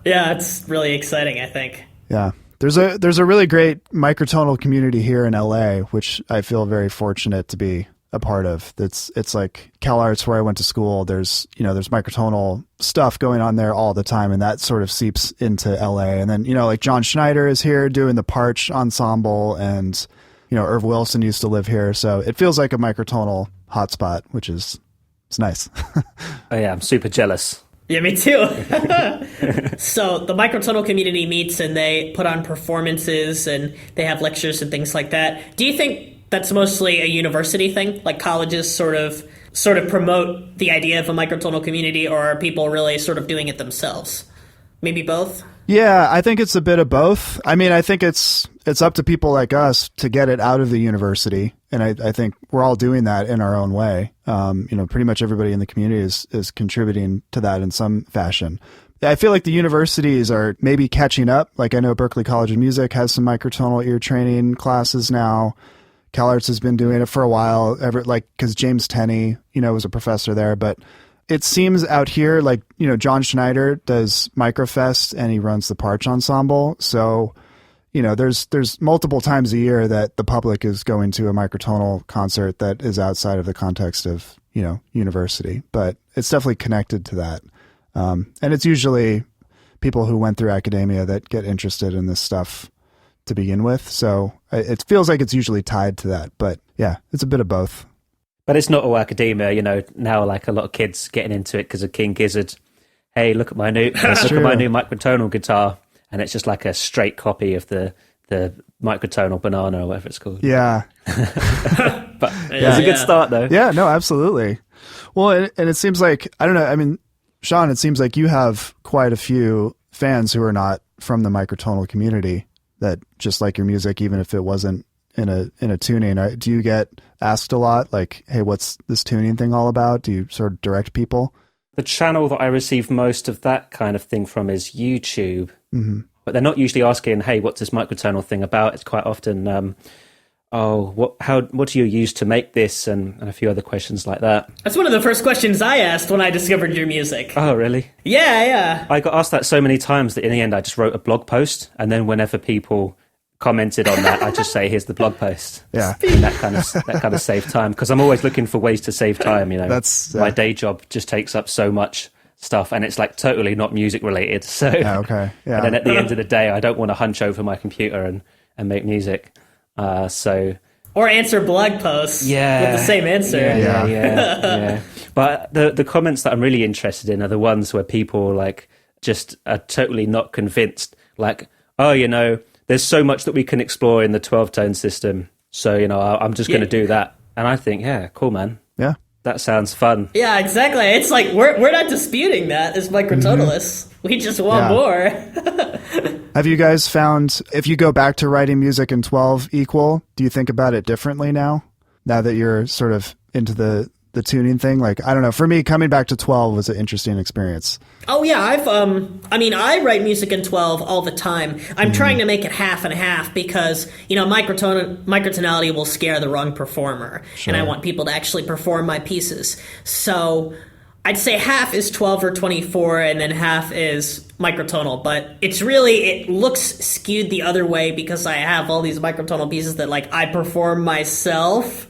Yeah, it's really exciting, I think. Yeah. There's a really great microtonal community here in LA, which I feel very fortunate to be a part of. It's like CalArts, where I went to school. There's microtonal stuff going on there all the time, and that sort of seeps into LA. And then like John Schneider is here doing the Parch ensemble, and Irv Wilson used to live here, so it feels like a microtonal hotspot, which is nice. Oh yeah, I'm super jealous. Yeah, me too. So the microtonal community meets and they put on performances and they have lectures and things like that. Do you think that's mostly a university thing? Like colleges sort of promote the idea of a microtonal community, or are people really sort of doing it themselves? Maybe both? Yeah, I think it's a bit of both. I mean, I think it's up to people like us to get it out of the university. And I think we're all doing that in our own way. Pretty much everybody in the community is contributing to that in some fashion. I feel like the universities are maybe catching up. Like I know Berklee College of Music has some microtonal ear training classes now. CalArts has been doing it for a while, because James Tenney, was a professor there. But it seems out here, like, John Schneider does Microfest and he runs the Parch Ensemble. So, there's multiple times a year that the public is going to a microtonal concert that is outside of the context of, university. But it's definitely connected to that. And it's usually people who went through academia that get interested in this stuff to begin with. So it feels like it's usually tied to that. But yeah, it's a bit of both. But it's not all academia, now like a lot of kids getting into it because of King Gizzard. Hey, look at my new microtonal guitar. And it's just like a straight copy of the microtonal banana or whatever it's called. Yeah. But it's a good start though. Yeah, no, absolutely. Well, and it seems like, I don't know, I mean, Sean, it seems like you have quite a few fans who are not from the microtonal community that just like your music, even if it wasn't in a tuning. Do you get asked a lot, like, hey, what's this tuning thing all about? Do you sort of direct people? The channel that I receive most of that kind of thing from is YouTube. Mm-hmm. But they're not usually asking, hey, what's this microtonal thing about? It's quite often, what do you use to make this? And a few other questions like that. That's one of the first questions I asked when I discovered your music. Oh, really? Yeah. I got asked that so many times that in the end I just wrote a blog post. And then whenever people commented on that, I just say, here's the blog post. Yeah. And that kind of saved time. Because I'm always looking for ways to save time, That's my day job just takes up so much. stuff, and it's like totally not music related. So, okay. Yeah. And then at the end of the day, I don't want to hunch over my computer and make music. Or answer blog posts with the same answer. Yeah. But the comments that I'm really interested in are the ones where people like just are totally not convinced. Like, oh, there's so much that we can explore in the 12-tone system. So, I'm just going to do that. And I think, yeah, cool, man. Yeah. That sounds fun. Yeah, exactly. It's like, we're not disputing that as microtonalists. Mm-hmm. We just want more. Have you guys found, if you go back to writing music in 12 equal, do you think about it differently now that you're sort of into the tuning thing? Like, I don't know, for me, coming back to 12 was an interesting experience. Oh yeah, I write music in 12 all the time. I'm trying to make it half and half because, microtonality will scare the wrong performer. Sure. And I want people to actually perform my pieces. So I'd say half is 12 or 24 and then half is microtonal, but it looks skewed the other way because I have all these microtonal pieces that like I perform myself,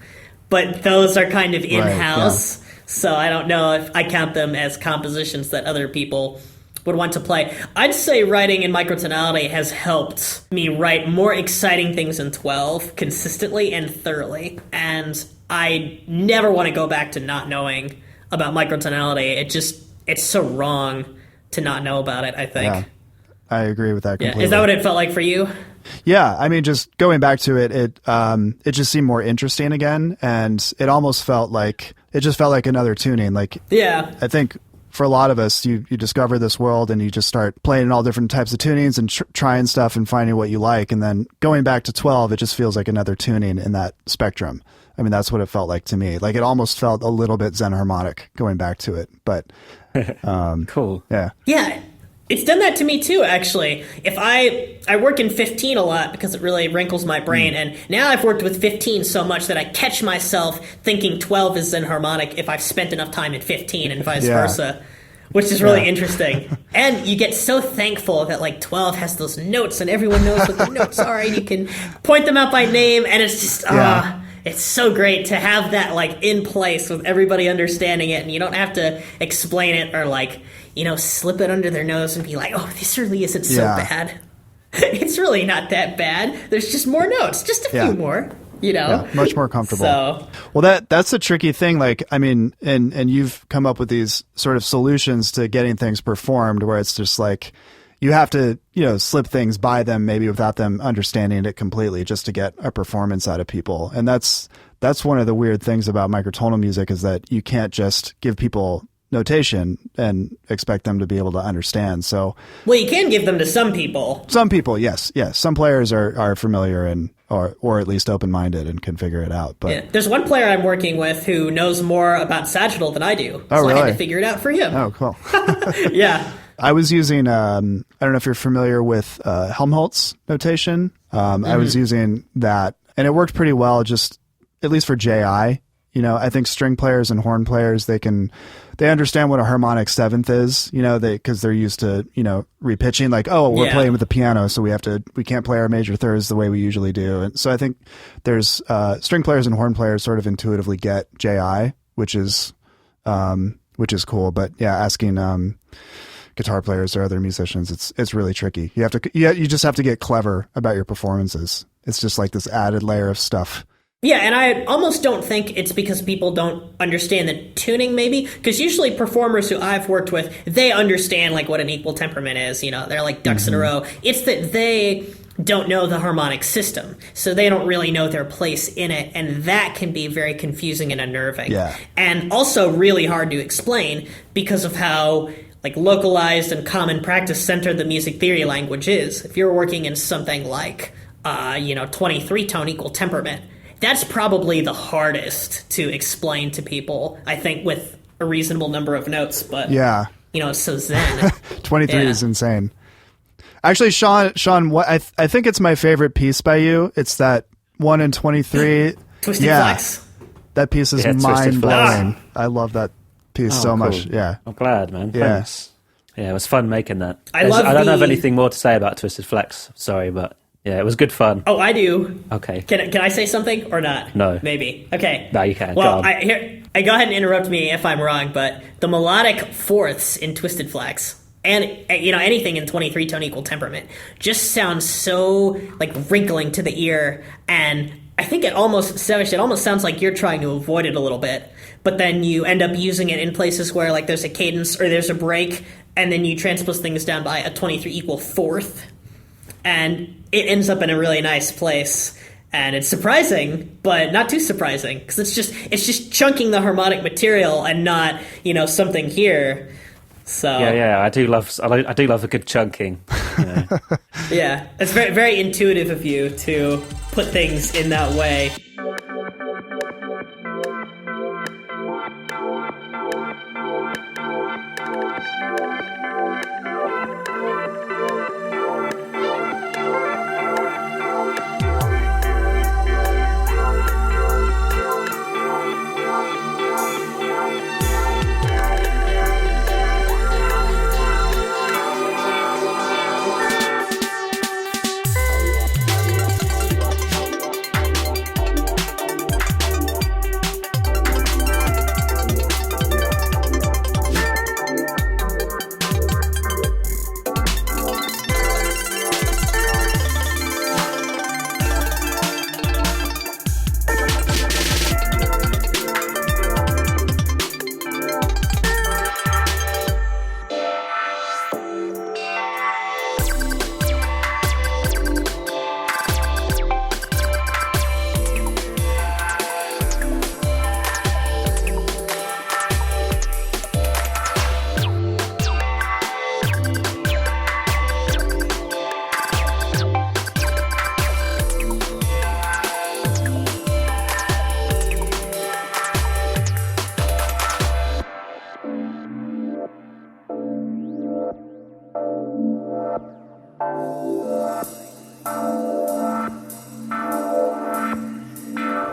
but those are kind of in-house. Right, yeah. So I don't know if I count them as compositions that other people would want to play. I'd say writing in microtonality has helped me write more exciting things in 12 consistently and thoroughly. And I never want to go back to not knowing about microtonality. It's so wrong to not know about it, I think. Yeah, I agree with that completely. Yeah. Is that what it felt like for you? Yeah, I mean, just going back to it, it just seemed more interesting again, and it almost felt like another tuning. Like, yeah, I think for a lot of us, you discover this world and you just start playing in all different types of tunings and trying stuff and finding what you like, and then going back to 12, it just feels like another tuning in that spectrum. I mean, that's what it felt like to me. Like, it almost felt a little bit Zen harmonic going back to it, but cool. Yeah. Yeah. It's done that to me too, actually. If I work in 15 a lot because it really wrinkles my brain, and now I've worked with 15 so much that I catch myself thinking 12 is Zen harmonic if I've spent enough time in 15 and vice versa, which is really interesting. And you get so thankful that like 12 has those notes and everyone knows what the notes are and you can point them out by name, and it's just it's so great to have that like in place with everybody understanding it, and you don't have to explain it or like, slip it under their nose and be like, oh, this really isn't so bad. It's really not that bad. There's just more notes, just a few more, Yeah, much more comfortable. So, well, that's a tricky thing. Like, I mean, and you've come up with these sort of solutions to getting things performed where it's just like, you have to, slip things by them maybe without them understanding it completely just to get a performance out of people. And that's one of the weird things about microtonal music is that you can't just give people notation and expect them to be able to understand. So, well, you can give them to some people. Some people, yes. Some players are familiar and or at least open-minded and can figure it out. But there's one player I'm working with who knows more about sagittal than I do. Oh, so really? I had to figure it out for him. Oh, cool. Yeah. I was using, I don't know if you're familiar with Helmholtz notation. I was using that, and it worked pretty well, just at least for JI. I think string players and horn players, they understand what a harmonic seventh is, because they're used to, repitching, like, oh, we're playing with the piano, so we can't play our major thirds the way we usually do. And so I think there's string players and horn players sort of intuitively get JI, which is cool. But yeah, asking guitar players or other musicians, it's really tricky. You just have to get clever about your performances. It's just like this added layer of stuff. Yeah, and I almost don't think it's because people don't understand the tuning, maybe. Because usually performers who I've worked with, they understand like what an equal temperament is. They're like ducks in a row. It's that they don't know the harmonic system, so they don't really know their place in it, and that can be very confusing and unnerving. Yeah. And also really hard to explain because of how like localized and common practice centered the music theory language is. If you're working in something like 23 tone equal temperament, that's probably the hardest to explain to people, I think, with a reasonable number of notes. But it's so zen. 23 is insane. Actually, Sean, what I think it's my favorite piece by you. It's that 1 in 23. Twisted Flex. That piece is mind blowing. I love that piece so much. Yeah, I'm glad, man. Thanks. Yeah, it was fun making that. I don't have anything more to say about Twisted Flex. Sorry, but Yeah, it was good fun. Oh, I do. Okay. Can I say something or not? No. Maybe. Okay. No, you can. Well, Go on. go ahead and interrupt me if I'm wrong, but the melodic fourths in Twisted Flags and anything in 23 tone equal temperament just sounds so like wrinkling to the ear, and I think it almost sounds like you're trying to avoid it a little bit, but then you end up using it in places where like there's a cadence or there's a break, and then you transpose things down by a 23 equal fourth, and it ends up in a really nice place. And it's surprising, but not too surprising, because it's just chunking the harmonic material and not something here. So Yeah, I do love a good chunking. yeah, it's very, very intuitive of you to put things in that way.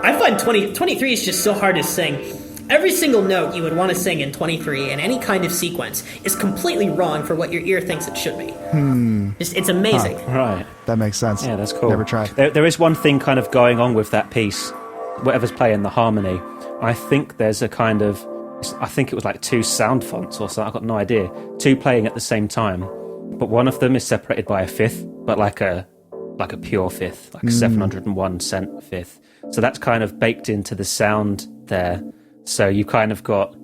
I find 23 is just so hard to sing. Every single note you would want to sing in 23 in any kind of sequence is completely wrong for what your ear thinks it should be. It's amazing. Right. That makes sense. Yeah, that's cool. Never tried. There is one thing kind of going on with that piece, whatever's playing the harmony. I think there's a kind of, I think it was like two sound fonts or something, I've got no idea, two playing at the same time, but one of them is separated by a fifth, but like a pure fifth, like 701 cent fifth. So that's kind of baked into the sound there. So you kind of got,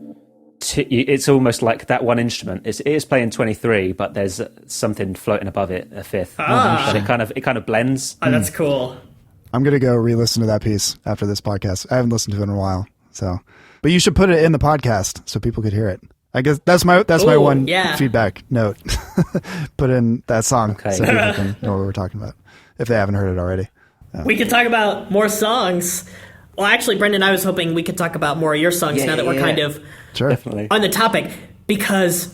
it's almost like that one instrument. It is playing 23, but there's something floating above it, a fifth. But it kind of blends. Oh, that's cool. I'm going to go re-listen to that piece after this podcast. I haven't listened to it in a while. So, but you should put it in the podcast so people could hear it. I guess that's my one feedback note. Put in that song so people can know what we're talking about if they haven't heard it already. We could talk about more songs. Well, actually, Brendan, I was hoping we could talk about more of your songs now that we're kind of definitely on the topic, because,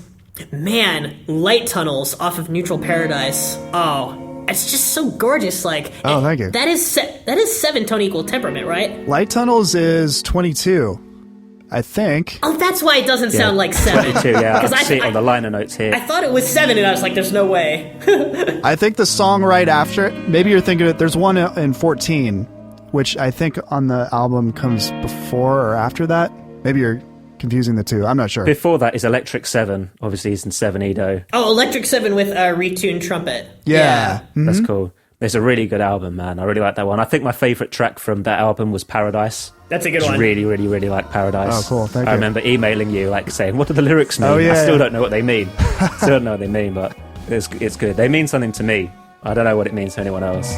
man, Light Tunnels off of Neutral Paradise, it's just so gorgeous. Like, thank you. That is 7-tone equal temperament, right? Light Tunnels is 22, I think. Oh, that's why it doesn't sound like 7. 22, yeah. I see it on the liner notes here. I thought it was 7, and I was like, there's no way. I think the song right after it, maybe you're thinking of it, there's one in 14, which I think on the album comes before or after that. Maybe you're confusing the two. I'm not sure. Before that is Electric 7. Obviously, he's in 7 Edo. Oh, Electric 7 with a retuned trumpet. Yeah. Mm-hmm. That's cool. It's a really good album, man. I really like that one. I think my favourite track from that album was Paradise. That's a good one. Really, really, really like Paradise. Oh, cool. Thank you. I remember emailing you, like, saying, what do the lyrics mean? I still don't know what they mean. Still don't know what they mean, but it's good. They mean something to me. I don't know what it means to anyone else.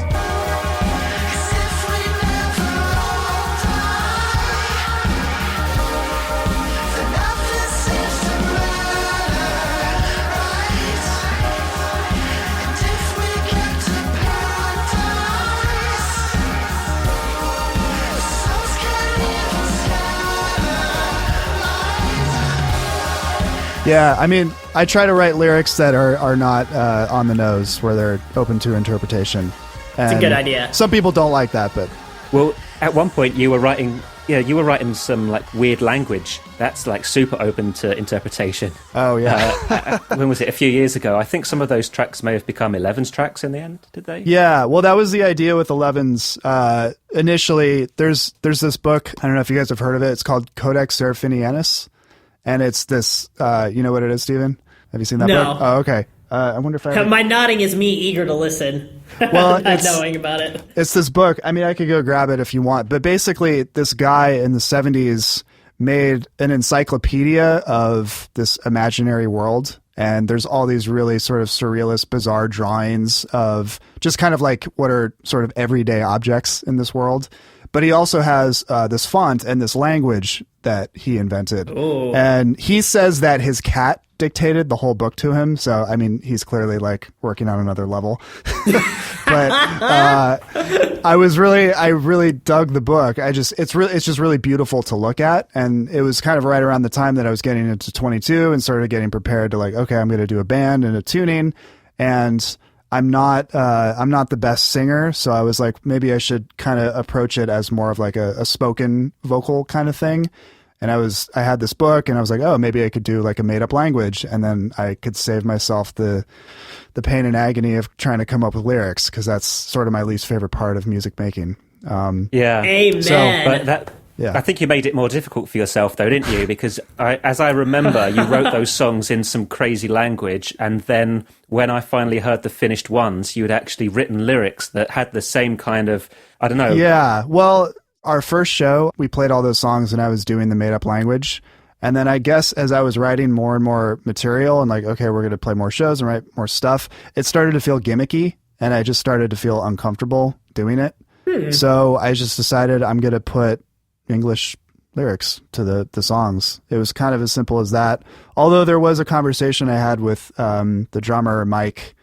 Yeah, I mean, I try to write lyrics that are not on the nose, where they're open to interpretation. It's a good idea. Some people don't like that, but... Well, at one point you were writing Yeah, you were writing some like weird language that's like super open to interpretation. Oh yeah. When was it? A few years ago. I think some of those tracks may have become Ilevens tracks in the end. Did they? Yeah, well, that was the idea with Ilevens. Initially, there's this book. I don't know if you guys have heard of it. It's called Codex Seraphinianus, and it's this. You know what it is, Stephen? Have you seen that book? Oh, okay. I wonder if I... My nodding is me eager to listen. Well, not knowing about it. It's this book. I mean, I could go grab it if you want. But basically, this guy in the 70s made an encyclopedia of this imaginary world. And there's all these really sort of surrealist, bizarre drawings of just kind of like what are sort of everyday objects in this world. But he also has this font and this language that he invented. Ooh. And he says that his cat dictated the whole book to him. So, I mean, he's clearly like working on another level. But I really dug the book. It's just really beautiful to look at. And it was kind of right around the time that I was getting into 22 and started getting prepared to like, okay, I'm going to do a band and a tuning. And I'm not the best singer. So I was like, maybe I should kind of approach it as more of like a spoken vocal kind of thing. And I had this book and I was like, oh, maybe I could do like a made up language. And then I could save myself the pain and agony of trying to come up with lyrics. Cause that's sort of my least favorite part of music making. Yeah. Amen. But I think you made it more difficult for yourself though, didn't you? Because as I remember, you wrote those songs in some crazy language. And then when I finally heard the finished ones, you had actually written lyrics that had the same kind of, I don't know. Yeah. Well, our first show, we played all those songs and I was doing the made up language. And then I guess as I was writing more and more material and like, okay, we're going to play more shows and write more stuff, it started to feel gimmicky and I just started to feel uncomfortable doing it. So I just decided I'm going to put English lyrics to the songs. It was kind of as simple as that. Although there was a conversation I had with the drummer, Mike.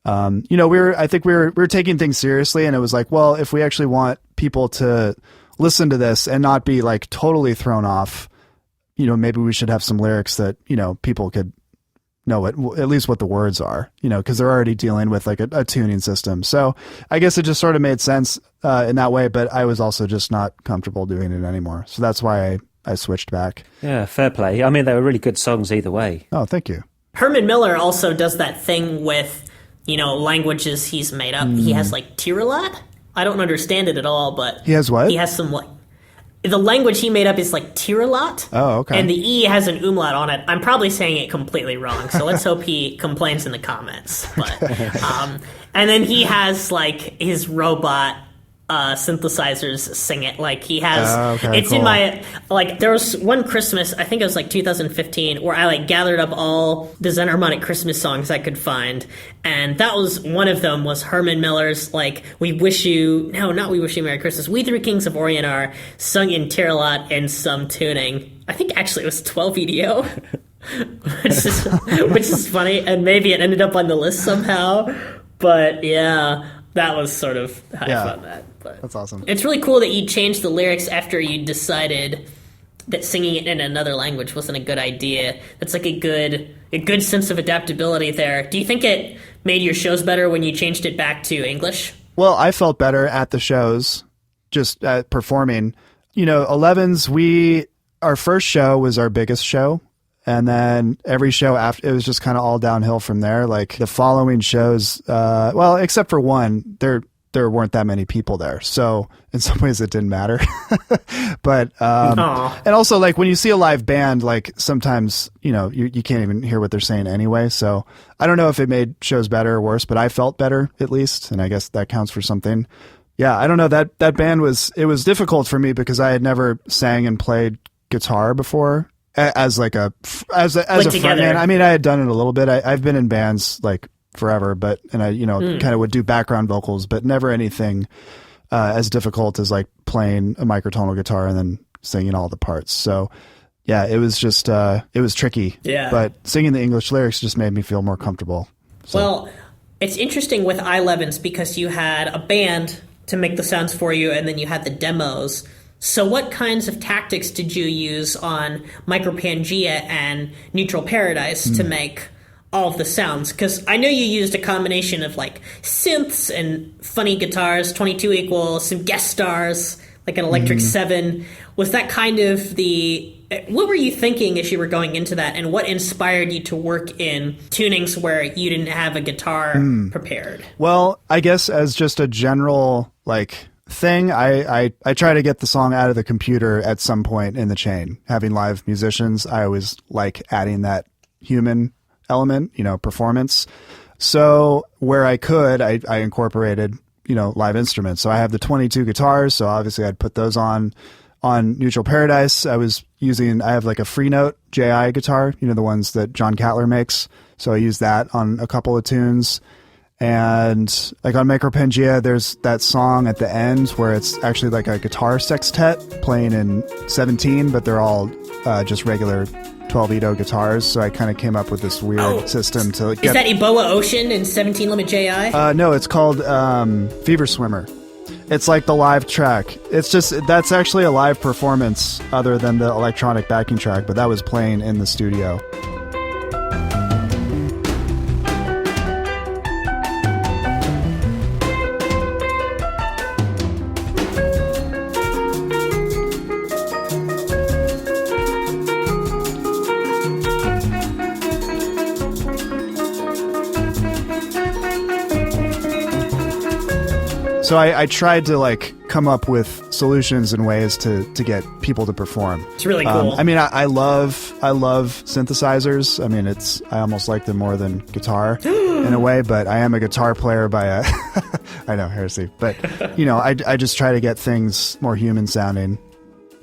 I think we were taking things seriously and it was like, well, if we actually want people to listen to this and not be like totally thrown off, maybe we should have some lyrics that, people could know at least what the words are, because they're already dealing with like a tuning system. So I guess it just sort of made sense in that way, but I was also just not comfortable doing it anymore. So that's why I switched back. Yeah, fair play. I mean, they were really good songs either way. Oh, thank you. Herman Miller also does that thing with, languages he's made up. He has like Tiralat. I don't understand it at all, but he has what? He has some like the language he made up is like Tiralat. Oh, okay. And the E has an umlaut on it. I'm probably saying it completely wrong, so let's hope he complains in the comments. But and then he has like his robot synthesizers sing it. Like he has it's cool. In my like there was one Christmas, I think it was like 2015, where I like gathered up all the Zen harmonic Christmas songs I could find, and that was one of them was Herman Miller's like We Wish You Merry Christmas, We Three Kings of Orient Are, sung in Tiralat and some tuning. I think actually it was 12 EDO. which is funny, and maybe it ended up on the list somehow, but yeah, that was sort of how I found that. But that's awesome. It's really cool that you changed the lyrics after you decided that singing it in another language wasn't a good idea. That's like a good sense of adaptability there. Do you think it made your shows better when you changed it back to English? Well, I felt better at the shows, just performing. Ilevens, our first show was our biggest show. And then every show after, it was just kind of all downhill from there. Like the following shows, except for one, there weren't that many people there. So in some ways it didn't matter. But, and also like when you see a live band, like sometimes, you can't even hear what they're saying anyway. So I don't know if it made shows better or worse, but I felt better at least. And I guess that counts for something. Yeah. I don't know, that band was difficult for me because I had never sang and played guitar before. As a frontman. I mean, I had done it a little bit. I've been in bands like forever, but I kind of would do background vocals, but never anything as difficult as like playing a microtonal guitar and then singing all the parts. So yeah, it was just it was tricky. Yeah. But singing the English lyrics just made me feel more comfortable. So. Well, it's interesting with Ilevens because you had a band to make the sounds for you, and then you had the demos. So what kinds of tactics did you use on Micropangea and Neutral Paradise to make all of the sounds? Because I know you used a combination of like synths and funny guitars, 22 equal, some guest stars. like an Electric 7. Was that kind of what were you thinking as you were going into that, and what inspired you to work in tunings where you didn't have a guitar prepared? Well, I guess as just a general thing, I try to get the song out of the computer at some point in the chain. Having live musicians, I always like adding that human element, performance. So where I could, I incorporated, live instruments. So I have the 22 guitars, so obviously I'd put those on Neutral Paradise. I have like a free note JI guitar, the ones that John Catler makes. So I used that on a couple of tunes. And like on Micropangea, there's that song at the end where it's actually like a guitar sextet playing in 17, but they're all just regular 12-Edo guitars. So I kind of came up with this weird system to get... Is that Ebola Ocean and 17 Limit JI? No, it's called Fever Swimmer. It's like the live track. That's actually a live performance other than the electronic backing track, but that was playing in the studio. So I tried to come up with solutions and ways to get people to perform. It's really cool. I love synthesizers. I almost like them more than guitar in a way, but I am a guitar player by I know, heresy. But, I just try to get things more human sounding.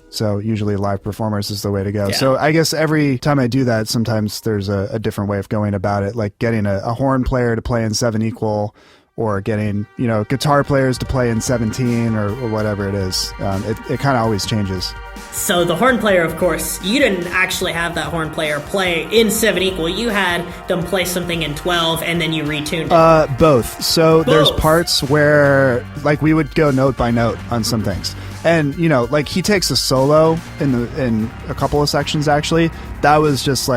So usually live performers is the way to go. Yeah. So I guess every time I do that, sometimes there's a different way of going about it, like getting a horn player to play in 7/, or getting, guitar players to play in 17 or whatever it is. It kind of always changes. So the horn player, of course, you didn't actually have that horn player play in 7/. You had them play something in 12 and then you retuned it. Both. So there's parts where we would go note by note on some things. And, he takes a solo in a couple of sections actually. That was just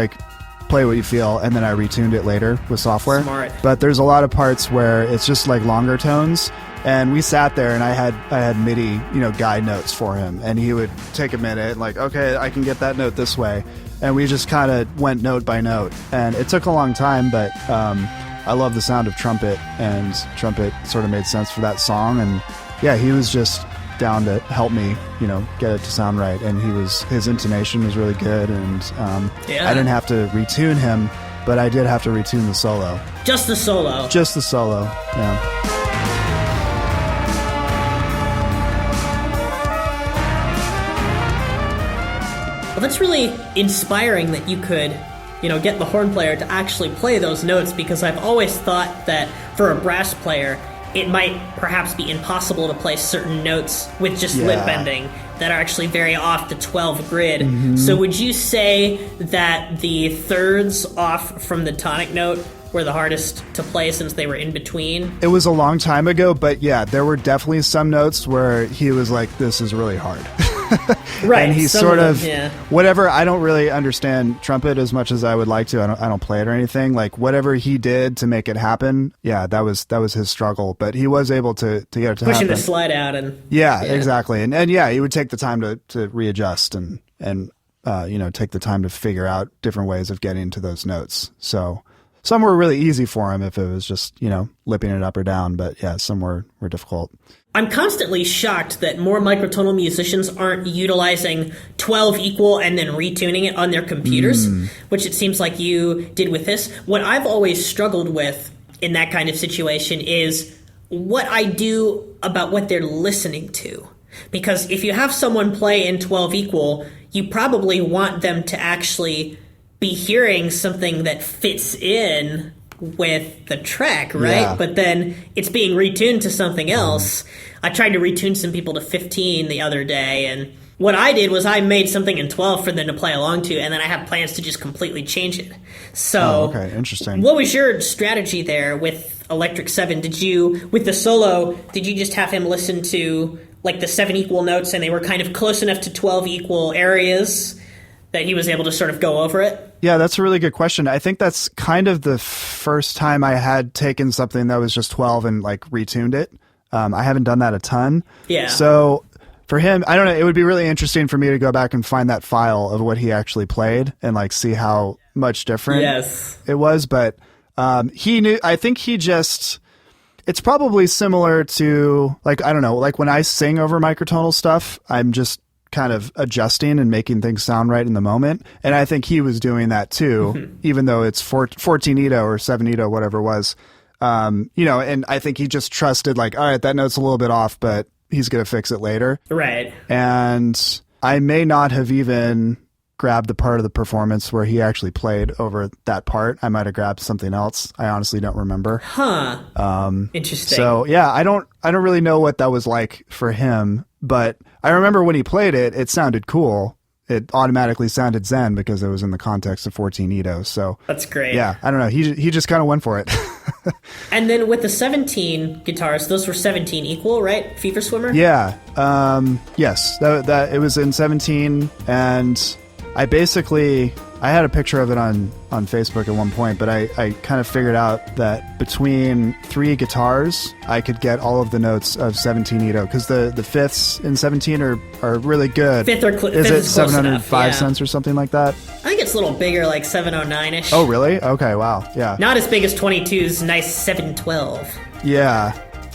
play what you feel, and then I retuned it later with software. Smart. But there's a lot of parts where it's just longer tones, and we sat there and I had MIDI, guide notes for him, and he would take a minute okay, I can get that note this way, and we just kind of went note by note, and it took a long time, but I love the sound of trumpet, and trumpet sort of made sense for that song, and yeah, he was just down to help me, get it to sound right. And his intonation was really good, and I didn't have to retune him, but I did have to retune the solo. Just the solo? Just the solo, yeah. Well, that's really inspiring that you could, get the horn player to actually play those notes, because I've always thought that for a brass player, it might perhaps be impossible to play certain notes with just lip bending that are actually very off the 12 grid. Mm-hmm. So would you say that the thirds off from the tonic note were the hardest to play since they were in between? It was a long time ago, but yeah, there were definitely some notes where he was like, this is really hard. Right. And he's sort of, whatever, I don't really understand trumpet as much as I would like to. I don't play it or anything. Whatever he did to make it happen, that was his struggle. But he was able to get it to pushing happen. the slide out and exactly. And he would take the time to readjust and take the time to figure out different ways of getting to those notes. So some were really easy for him if it was just, lipping it up or down. But yeah, some were difficult. I'm constantly shocked that more microtonal musicians aren't utilizing 12 and then retuning it on their computers, which it seems like you did with this. What I've always struggled with in that kind of situation is what I do about what they're listening to. Because if you have someone play in 12 you probably want them to actually be hearing something that fits in with the track, right? Yeah. But then it's being retuned to something else. I tried to retune some people to 15 the other day, and what I did was I made something in 12 for them to play along to, and then I have plans to just completely change it. So, okay, interesting. What was your strategy there with Electric 7? With the solo, did you just have him listen to the 7 notes, and they were kind of close enough to 12 areas that he was able to sort of go over it? Yeah, that's a really good question. I think that's kind of the first time I had taken something that was just 12 and retuned it. I haven't done that a ton. Yeah. So for him, I don't know. It would be really interesting for me to go back and find that file of what he actually played and like see how much different it was. But he knew. I think he just. It's probably similar to like I don't know. Like when I sing over microtonal stuff, I'm just kind of adjusting and making things sound right in the moment. And I think he was doing that too, even though it's 14-ito or 7-ito, whatever it was. And I think he just trusted like, all right, that note's a little bit off, but he's going to fix it later. Right. And I may not have even grabbed the part of the performance where he actually played over that part. I might have grabbed something else. I honestly don't remember. Interesting. So yeah, I don't really know what that was like for him, but I remember when he played it, it sounded cool. It automatically sounded Zen because it was in the context of 14-ito. So that's great. Yeah, I don't know. He just kind of went for it. And then with the 17 guitars, those were 17 equal, right? Fever Swimmer? Yeah. Yes. That it was in 17, and I had a picture of it on Facebook at one point, but I kind of figured out that between 3 guitars, I could get all of the notes of 17-ito, because the fifths in 17 are really good. Is it 705 cents or something like that? I think it's a little bigger, like 709-ish. Oh, really? Okay, wow. Yeah. Not as big as 22's nice 712. Yeah.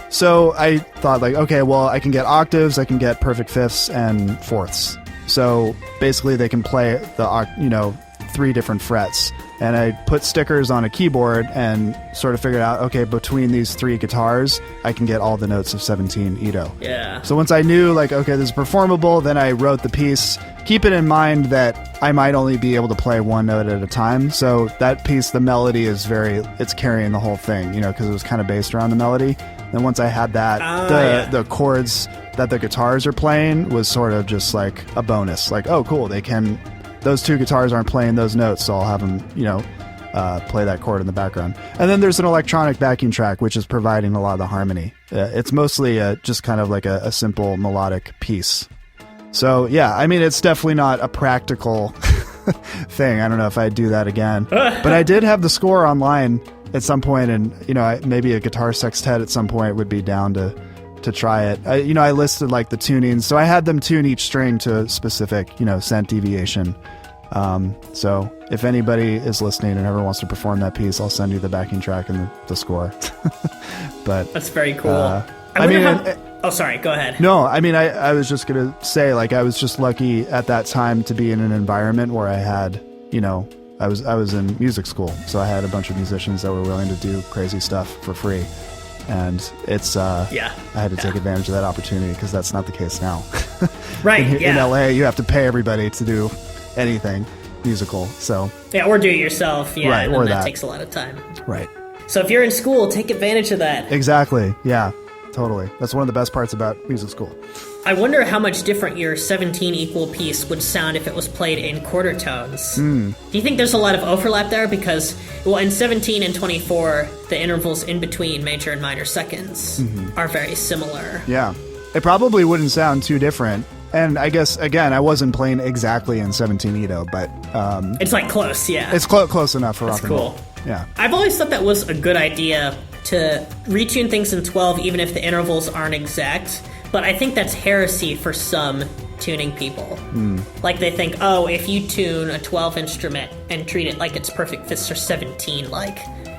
So I thought like, okay, well, I can get octaves, I can get perfect fifths and fourths. So basically they can play the 3 different frets. And I put stickers on a keyboard and sort of figured out, okay, between these 3 guitars, I can get all the notes of 17-ito. Yeah. So once I knew, like, okay, this is performable, then I wrote the piece. Keep it in mind that I might only be able to play one note at a time. So that piece, the melody it's carrying the whole thing, because it was kind of based around the melody. And once I had that, the chords that the guitars are playing was sort of just like a bonus. Like, oh, cool, those 2 guitars aren't playing those notes, so I'll have them, play that chord in the background. And then there's an electronic backing track, which is providing a lot of the harmony. It's mostly just kind of like a simple melodic piece. So, yeah, I mean, it's definitely not a practical thing. I don't know if I'd do that again. But I did have the score online at some point, and, maybe a guitar sextet at some point would be down to try it. I listed like the tunings, so I had them tune each string to a specific, cent deviation. So if anybody is listening and ever wants to perform that piece, I'll send you the backing track and the score. But that's very cool. Sorry, go ahead. No, I mean, I was just gonna say, like, I was just lucky at that time to be in an environment where I had, I was in music school, so I had a bunch of musicians that were willing to do crazy stuff for free. And it's I had to take advantage of that opportunity, because that's not the case now. Right. In LA, you have to pay everybody to do anything musical. So or do it yourself. Yeah, right, and or that takes a lot of time. Right. So if you're in school, take advantage of that. Exactly. Yeah. Totally. That's one of the best parts about music school. I wonder how much different your 17 equal piece would sound if it was played in quarter tones. Do you think there's a lot of overlap there? Because, in 17 and 24, the intervals in between major and minor seconds are very similar. Yeah. It probably wouldn't sound too different. And I guess, again, I wasn't playing exactly in 17-ito, but... it's like close, yeah. It's close enough for rock and roll. That's cool. Yeah. I've always thought that was a good idea, to retune things in 12 even if the intervals aren't exact. But I think that's heresy for some tuning people. Like they think, if you tune a 12 instrument and treat it like it's perfect fifths or 17, like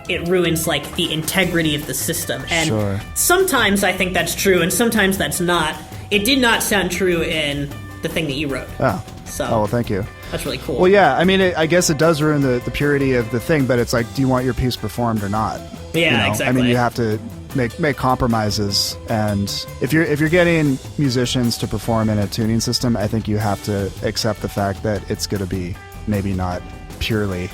it ruins like the integrity of the system. And sometimes I think that's true, and sometimes that's not. It did not sound true in the thing that you wrote. Well, thank you. That's really cool. Well, yeah, I mean, I guess it does ruin the purity of the thing, but it's like, do you want your piece performed or not? Yeah, exactly. I mean, you have to make compromises, and if you're getting musicians to perform in a tuning system, I think you have to accept the fact that it's going to be maybe not purely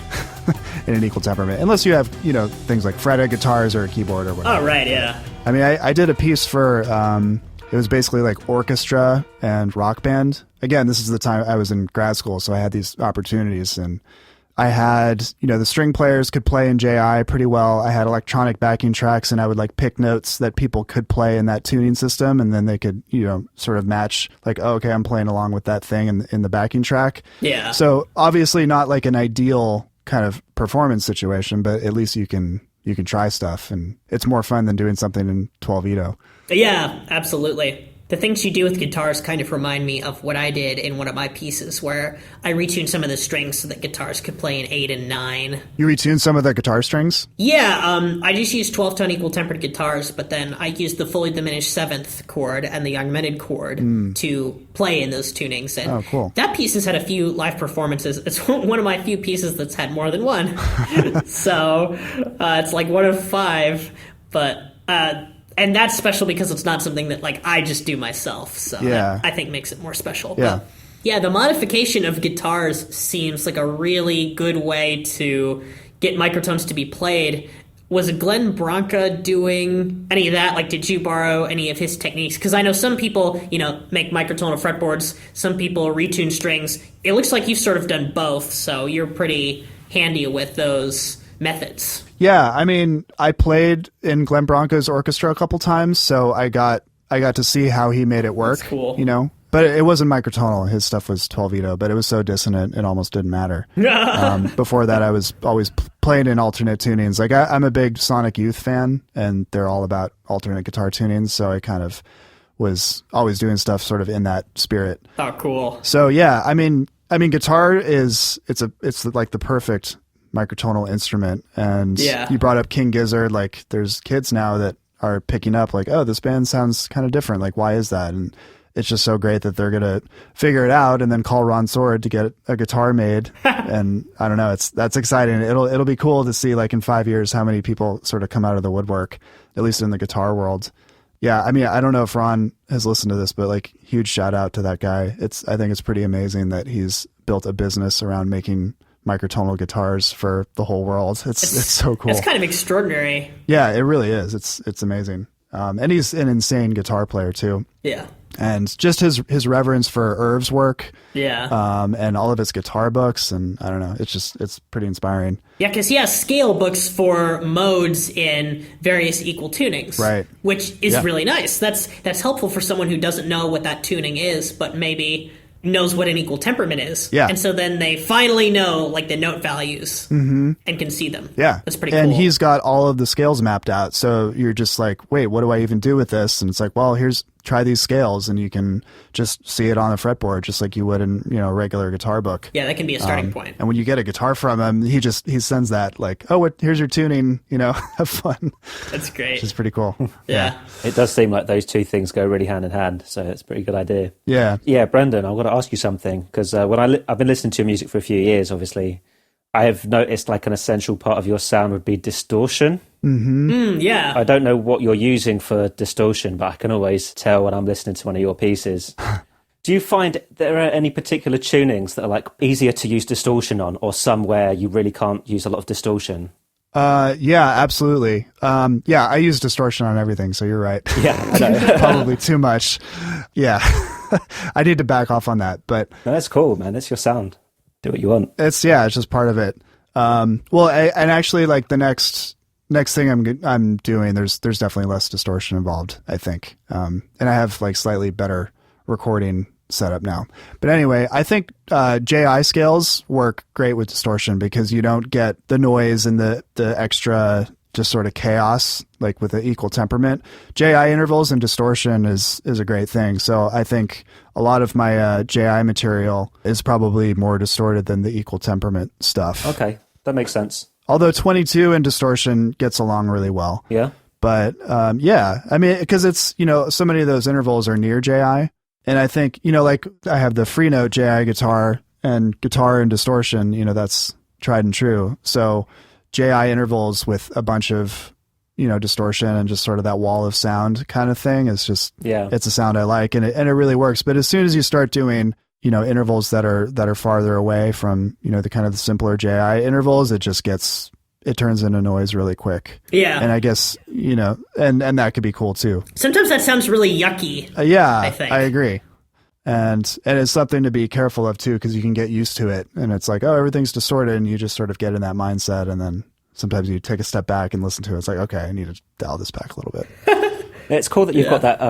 in an equal temperament, unless you have things like fretted guitars or a keyboard or whatever. Oh, right, yeah. I mean, I did a piece for it was basically like orchestra and rock band. Again, this is the time I was in grad school, so I had these opportunities, and I had, the string players could play in JI pretty well. I had electronic backing tracks, and I would like pick notes that people could play in that tuning system, and then they could, sort of match, like, oh, okay, I'm playing along with that thing in the backing track. Yeah. So obviously not like an ideal kind of performance situation, but at least you can try stuff, and it's more fun than doing something in 12-ito. Yeah, absolutely. The things you do with guitars kind of remind me of what I did in one of my pieces, where I retuned some of the strings so that guitars could play in 8 and 9. You retuned some of the guitar strings? Yeah, I just used 12-tone equal-tempered guitars, but then I used the fully diminished 7th chord and the augmented chord to play in those tunings. And cool. That piece has had a few live performances. It's one of my few pieces that's had more than one. So it's like one of 5, but... and that's special because it's not something that like I just do myself. So that, I think makes it more special. Yeah. But yeah, the modification of guitars seems like a really good way to get microtones to be played. Was Glenn Branca doing any of that? Like, did you borrow any of his techniques? Because I know some people, make microtonal fretboards. Some people retune strings. It looks like you've sort of done both, so you're pretty handy with those methods. Yeah, I mean, I played in Glenn Branca's orchestra a couple times, so I got to see how he made it work. That's cool. But it wasn't microtonal. His stuff was 12-veto, but it was so dissonant it almost didn't matter. Before that, I was always playing in alternate tunings. Like I'm a big Sonic Youth fan, and they're all about alternate guitar tunings, so I kind of was always doing stuff sort of in that spirit. Oh, cool. So yeah, I mean, guitar it's like the perfect microtonal instrument. And you brought up King Gizzard. Like there's kids now that are picking up like, oh, this band sounds kind of different. Like, why is that? And it's just so great that they're going to figure it out and then call Ron Sword to get a guitar made. And I don't know, that's exciting. It'll be cool to see like in 5 years how many people sort of come out of the woodwork, at least in the guitar world. Yeah, I mean, I don't know if Ron has listened to this, but like huge shout out to that guy. I think it's pretty amazing that he's built a business around making microtonal guitars for the whole world. It's so cool. It's kind of extraordinary. Yeah, it really is. It's amazing. And he's an insane guitar player too. Yeah. And just his reverence for Irv's work. Yeah. And all of his guitar books. And I don't know, it's pretty inspiring. Yeah, because he has scale books for modes in various equal tunings. Right. Which is really nice. That's helpful for someone who doesn't know what that tuning is, but maybe knows what an equal temperament is. Yeah. And so then they finally know like the note values and can see them. Yeah. That's pretty cool. And he's got all of the scales mapped out. So you're just like, wait, what do I even do with this? And it's like, well, try these scales, and you can just see it on the fretboard just like you would in, a regular guitar book. Yeah, that can be a starting point. And when you get a guitar from him, he sends that like, oh, here's your tuning, have fun. That's great. Which is pretty cool. Yeah. It does seem like those two things go really hand in hand, so it's a pretty good idea. Yeah. Yeah, Brendan, I've got to ask you something, because when I've been listening to your music for a few years, obviously, I have noticed like an essential part of your sound would be distortion. Yeah. I don't know what you're using for distortion, but I can always tell when I'm listening to one of your pieces. Do you find there are any particular tunings that are like easier to use distortion on, or somewhere you really can't use a lot of distortion? Yeah, absolutely. I use distortion on everything, so you're right. Yeah, I know. Probably too much. Yeah. I need to back off on that, but no, that's cool, man. That's your sound. Do what you want. It's just part of it. And actually, like the next thing I'm doing, there's definitely less distortion involved, I think. And I have like slightly better recording setup now. But anyway, I think JI scales work great with distortion because you don't get the noise and the extra just sort of chaos like with the equal temperament. JI intervals and distortion is a great thing. So I think a lot of my JI material is probably more distorted than the equal temperament stuff. Okay, that makes sense. Although 22 and distortion gets along really well. Yeah. But I mean, because it's, so many of those intervals are near JI. And I think, like I have the free note JI guitar and distortion, that's tried and true. So JI intervals with a bunch of, distortion and just sort of that wall of sound kind of thing is just, it's a sound I like, and it really works. But as soon as you start doing, intervals that are farther away from, the kind of the simpler JI intervals, it turns into noise really quick. Yeah. And I guess, and that could be cool too. Sometimes that sounds really yucky. I think. I agree. And it's something to be careful of too, because you can get used to it, and it's like, oh, everything's distorted, and you just sort of get in that mindset, and then sometimes you take a step back and listen to it. It's like, okay, I need to dial this back a little bit. It's cool that you've got that.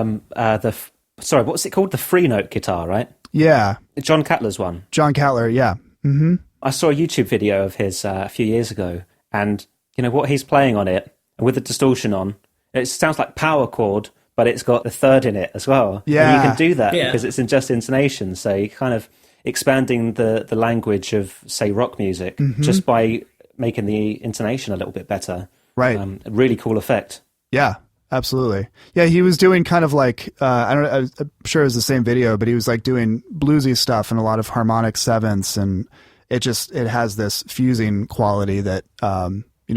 What's it called? The free note guitar, right? Yeah, John Catler's one. John Catler, yeah. Mm-hmm. I saw a YouTube video of his a few years ago, and what he's playing on it, and with the distortion on, it sounds like power chord, but it's got the third in it as well. Yeah. And you can do that Yeah. because it's in just intonation. So you kind of expanding the language of, say, rock music just by making the intonation a little bit better. Right. A really cool effect. Yeah, absolutely. Yeah, he was doing kind of like, I'm sure it was the same video, but he was like doing bluesy stuff and a lot of harmonic sevenths, and it has this fusing quality that,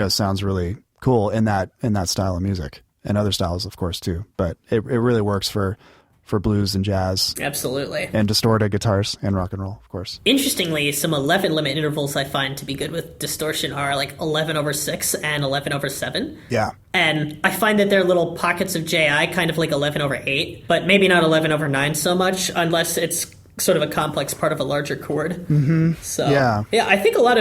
sounds really cool in that style of music, and other styles, of course, too. But it really works for blues and jazz. Absolutely. And distorted guitars and rock and roll, of course. Interestingly, some 11 limit intervals I find to be good with distortion are like 11/6 and 11/7. Yeah. And I find that they're little pockets of JI, kind of like 11/8, but maybe not 11/9 so much, unless it's sort of a complex part of a larger chord. Mm-hmm. So yeah, I think a lot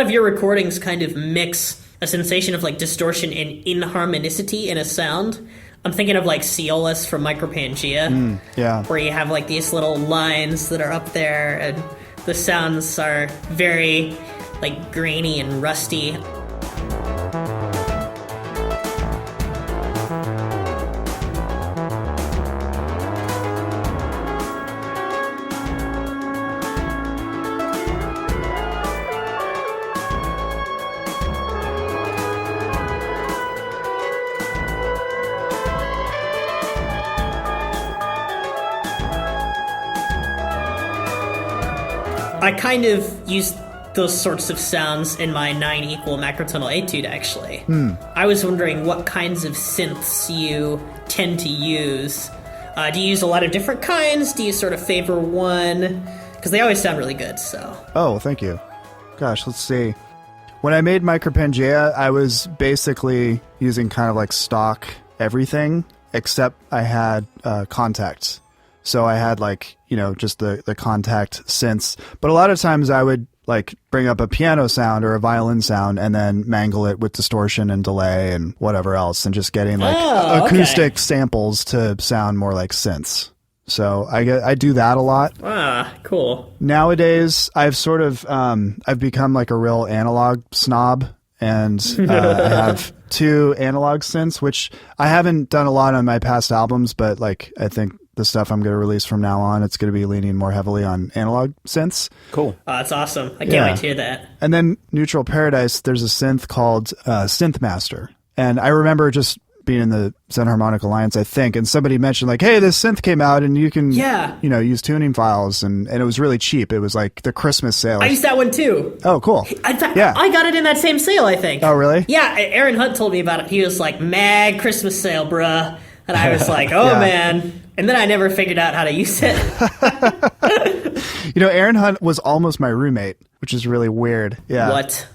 of your recordings kind of mix a sensation of like distortion and inharmonicity in a sound. I'm thinking of like Seolis from Micropangea, where you have like these little lines that are up there, and the sounds are very like grainy and rusty. I kind of use those sorts of sounds in my 9-equal macrotonal etude, actually. I was wondering what kinds of synths you tend to use. Do you use a lot of different kinds? Do you sort of favor one? Because they always sound really good, so. Oh, thank you. Gosh, let's see. When I made Micropangea, I was basically using kind of like stock everything, except I had contacts. So I had like, just the contact synths. But a lot of times I would like bring up a piano sound or a violin sound and then mangle it with distortion and delay and whatever else, and just getting like acoustic samples to sound more like synths. So I do that a lot. Ah, cool. Nowadays, I've sort of I've become like a real analog snob, and I have 2 analog synths, which I haven't done a lot on my past albums, but like I think the stuff I'm going to release from now on, it's going to be leaning more heavily on analog synths. Cool. Oh, that's awesome. I can't wait to hear that. And then Neutral Paradise, there's a synth called Synth Master. And I remember just being in the Zen Harmonic Alliance, I think, and somebody mentioned like, hey, this synth came out and you can, use tuning files. And it was really cheap. It was like the Christmas sale. I used that one too. Oh, cool. In fact, I got it in that same sale, I think. Oh, really? Yeah, Aaron Hunt told me about it. He was like, mad Christmas sale, bruh. And I was like, oh, man. And then I never figured out how to use it. Aaron Hunt was almost my roommate, which is really weird. Yeah. What?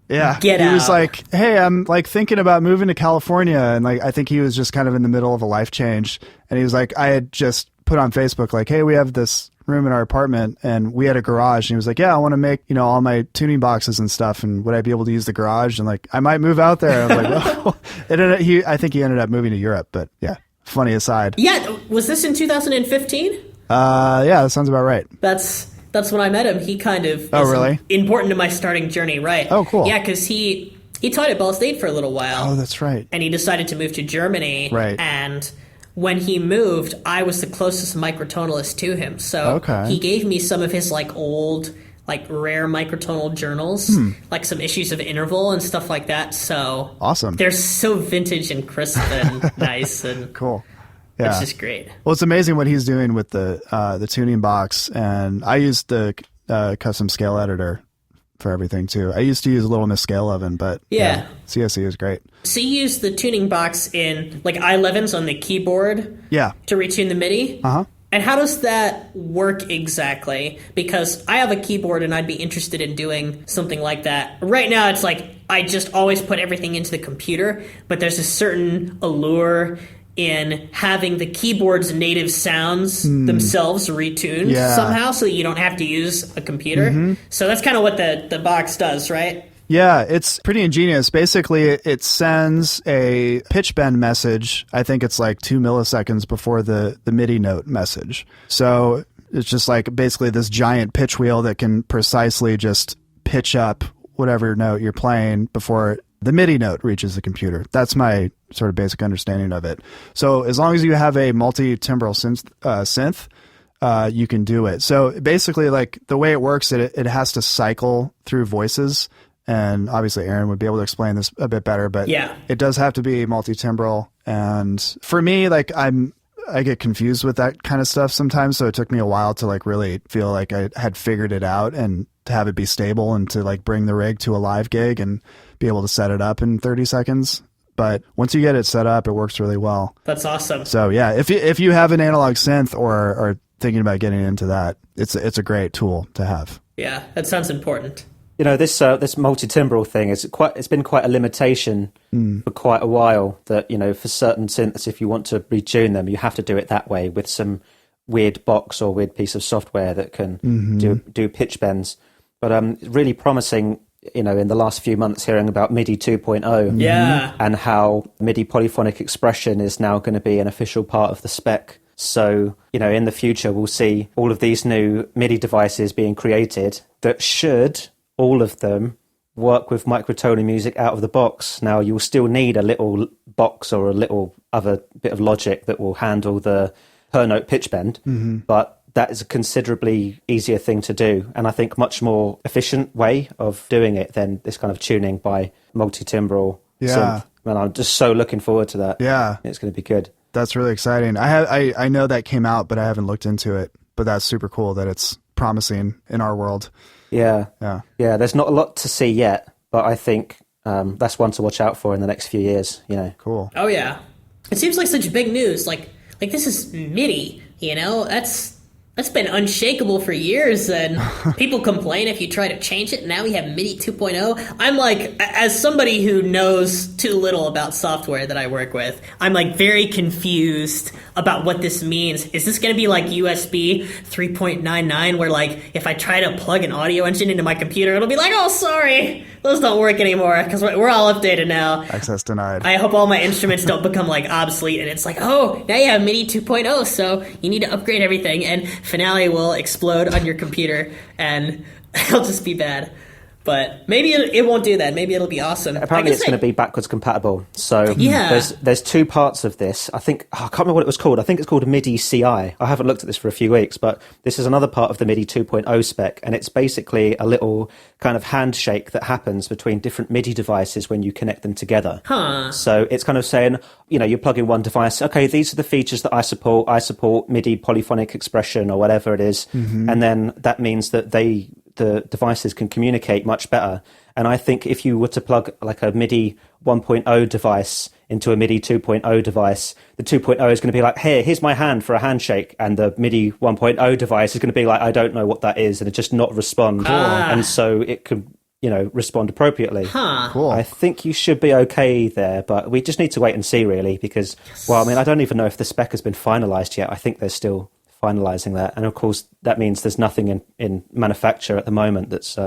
Yeah. Get out. He was like, hey, I'm like thinking about moving to California. And like, I think he was just kind of in the middle of a life change. And he was like, I had just put on Facebook, like, hey, we have this room in our apartment and we had a garage. And he was like, yeah, I want to make, all my tuning boxes and stuff. And would I be able to use the garage? And like, I might move out there. I was like, well, I think he ended up moving to Europe, but yeah. Funny aside. Yeah, was this in 2015? Yeah, that sounds about right. That's when I met him. He kind of really? important to my starting journey, right? Oh, cool. Yeah, because he taught at Ball State for a little while. Oh, that's right. And he decided to move to Germany. Right. And when he moved, I was the closest microtonalist to him. So he gave me some of his like old, like rare microtonal journals, like some issues of Interval and stuff like that. So awesome. They're so vintage and crisp and nice and cool. Yeah. It's just great. Well, it's amazing what he's doing with the tuning box, and I used the custom scale editor for everything too. I used to use Little Miss Scale Oven, but CSE is great. So you use the tuning box in like Ilevens on the keyboard, to retune the MIDI. And how does that work exactly? Because I have a keyboard and I'd be interested in doing something like that. Right now, it's like I just always put everything into the computer, but there's a certain allure in having the keyboard's native sounds themselves retuned somehow so that you don't have to use a computer. So that's kind of what the box does, right? Yeah, it's pretty ingenious. Basically, it sends a pitch bend message. I think it's like 2 milliseconds before the MIDI note message. So it's just like basically this giant pitch wheel that can precisely just pitch up whatever note you're playing before the MIDI note reaches the computer. That's my sort of basic understanding of it. So as long as you have a multi-timbral synth, you can do it. So basically, like the way it works, it has to cycle through voices. And obviously Aaron would be able to explain this a bit better, but it does have to be multi-timbral. And for me, like I get confused with that kind of stuff sometimes. So it took me a while to like really feel like I had figured it out and to have it be stable and to like bring the rig to a live gig and be able to set it up in 30 seconds. But once you get it set up, it works really well. That's awesome. So yeah, if you have an analog synth or are thinking about getting into that, it's a great tool to have. Yeah, that sounds important. You know, this multi-timbral thing it's been quite a limitation for quite a while. That, you know, for certain synths, if you want to retune them, you have to do it that way with some weird box or weird piece of software that can do pitch bends. But really promising, you know, in the last few months, hearing about MIDI 2.0, and how MIDI polyphonic expression is now going to be an official part of the spec. So, you know, in the future, we'll see all of these new MIDI devices being created that should, all of them, work with microtonal music out of the box. Now, you'll still need a little box or a little other bit of logic that will handle the per note pitch bend, but that is a considerably easier thing to do, and I think much more efficient way of doing it than this kind of tuning by multi-timbral synth. And I'm just so looking forward to that. Yeah, it's going to be good. That's really exciting. I know that came out, but I haven't looked into it. But that's super cool that it's promising in our world. Yeah. There's not a lot to see yet, but I think that's one to watch out for in the next few years. You know. Cool. Oh yeah, it seems like such big news. Like this is MIDI. You know, that's been unshakable for years, and people complain if you try to change it. Now we have MIDI 2.0. I'm like, as somebody who knows too little about software that I work with, I'm like very confused about what this means. Is this going to be like USB 3.99, where like if I try to plug an audio engine into my computer, it'll be like, oh, sorry, those don't work anymore because we're all updated now. Access denied. I hope all my instruments don't become like obsolete, and it's like, oh, now you have MIDI 2.0, so you need to upgrade everything, and Finale will explode on your computer, and it'll just be bad. But maybe it won't do that. Maybe it'll be awesome. Apparently it's going to be backwards compatible. So there's two parts of this. I think, I can't remember what it was called. I think it's called a MIDI CI. I haven't looked at this for a few weeks, but this is another part of the MIDI 2.0 spec. And it's basically a little kind of handshake that happens between different MIDI devices when you connect them together. So it's kind of saying, you know, you plug in one device. Okay, these are the features that I support. I support MIDI polyphonic expression or whatever it is. And then that means that the devices can communicate much better. And I think if you were to plug like a MIDI 1.0 device into a MIDI 2.0 device, the 2.0 is going to be like, hey, here's my hand for a handshake. And the MIDI 1.0 device is going to be like, I don't know what that is. And it just not respond. And so it can, you know, respond appropriately. Cool. I think you should be okay there, but we just need to wait and see really, because, well, I mean, I don't even know if the spec has been finalized yet. I think there's still finalizing that, and of course that means there's nothing in manufacture at the moment that's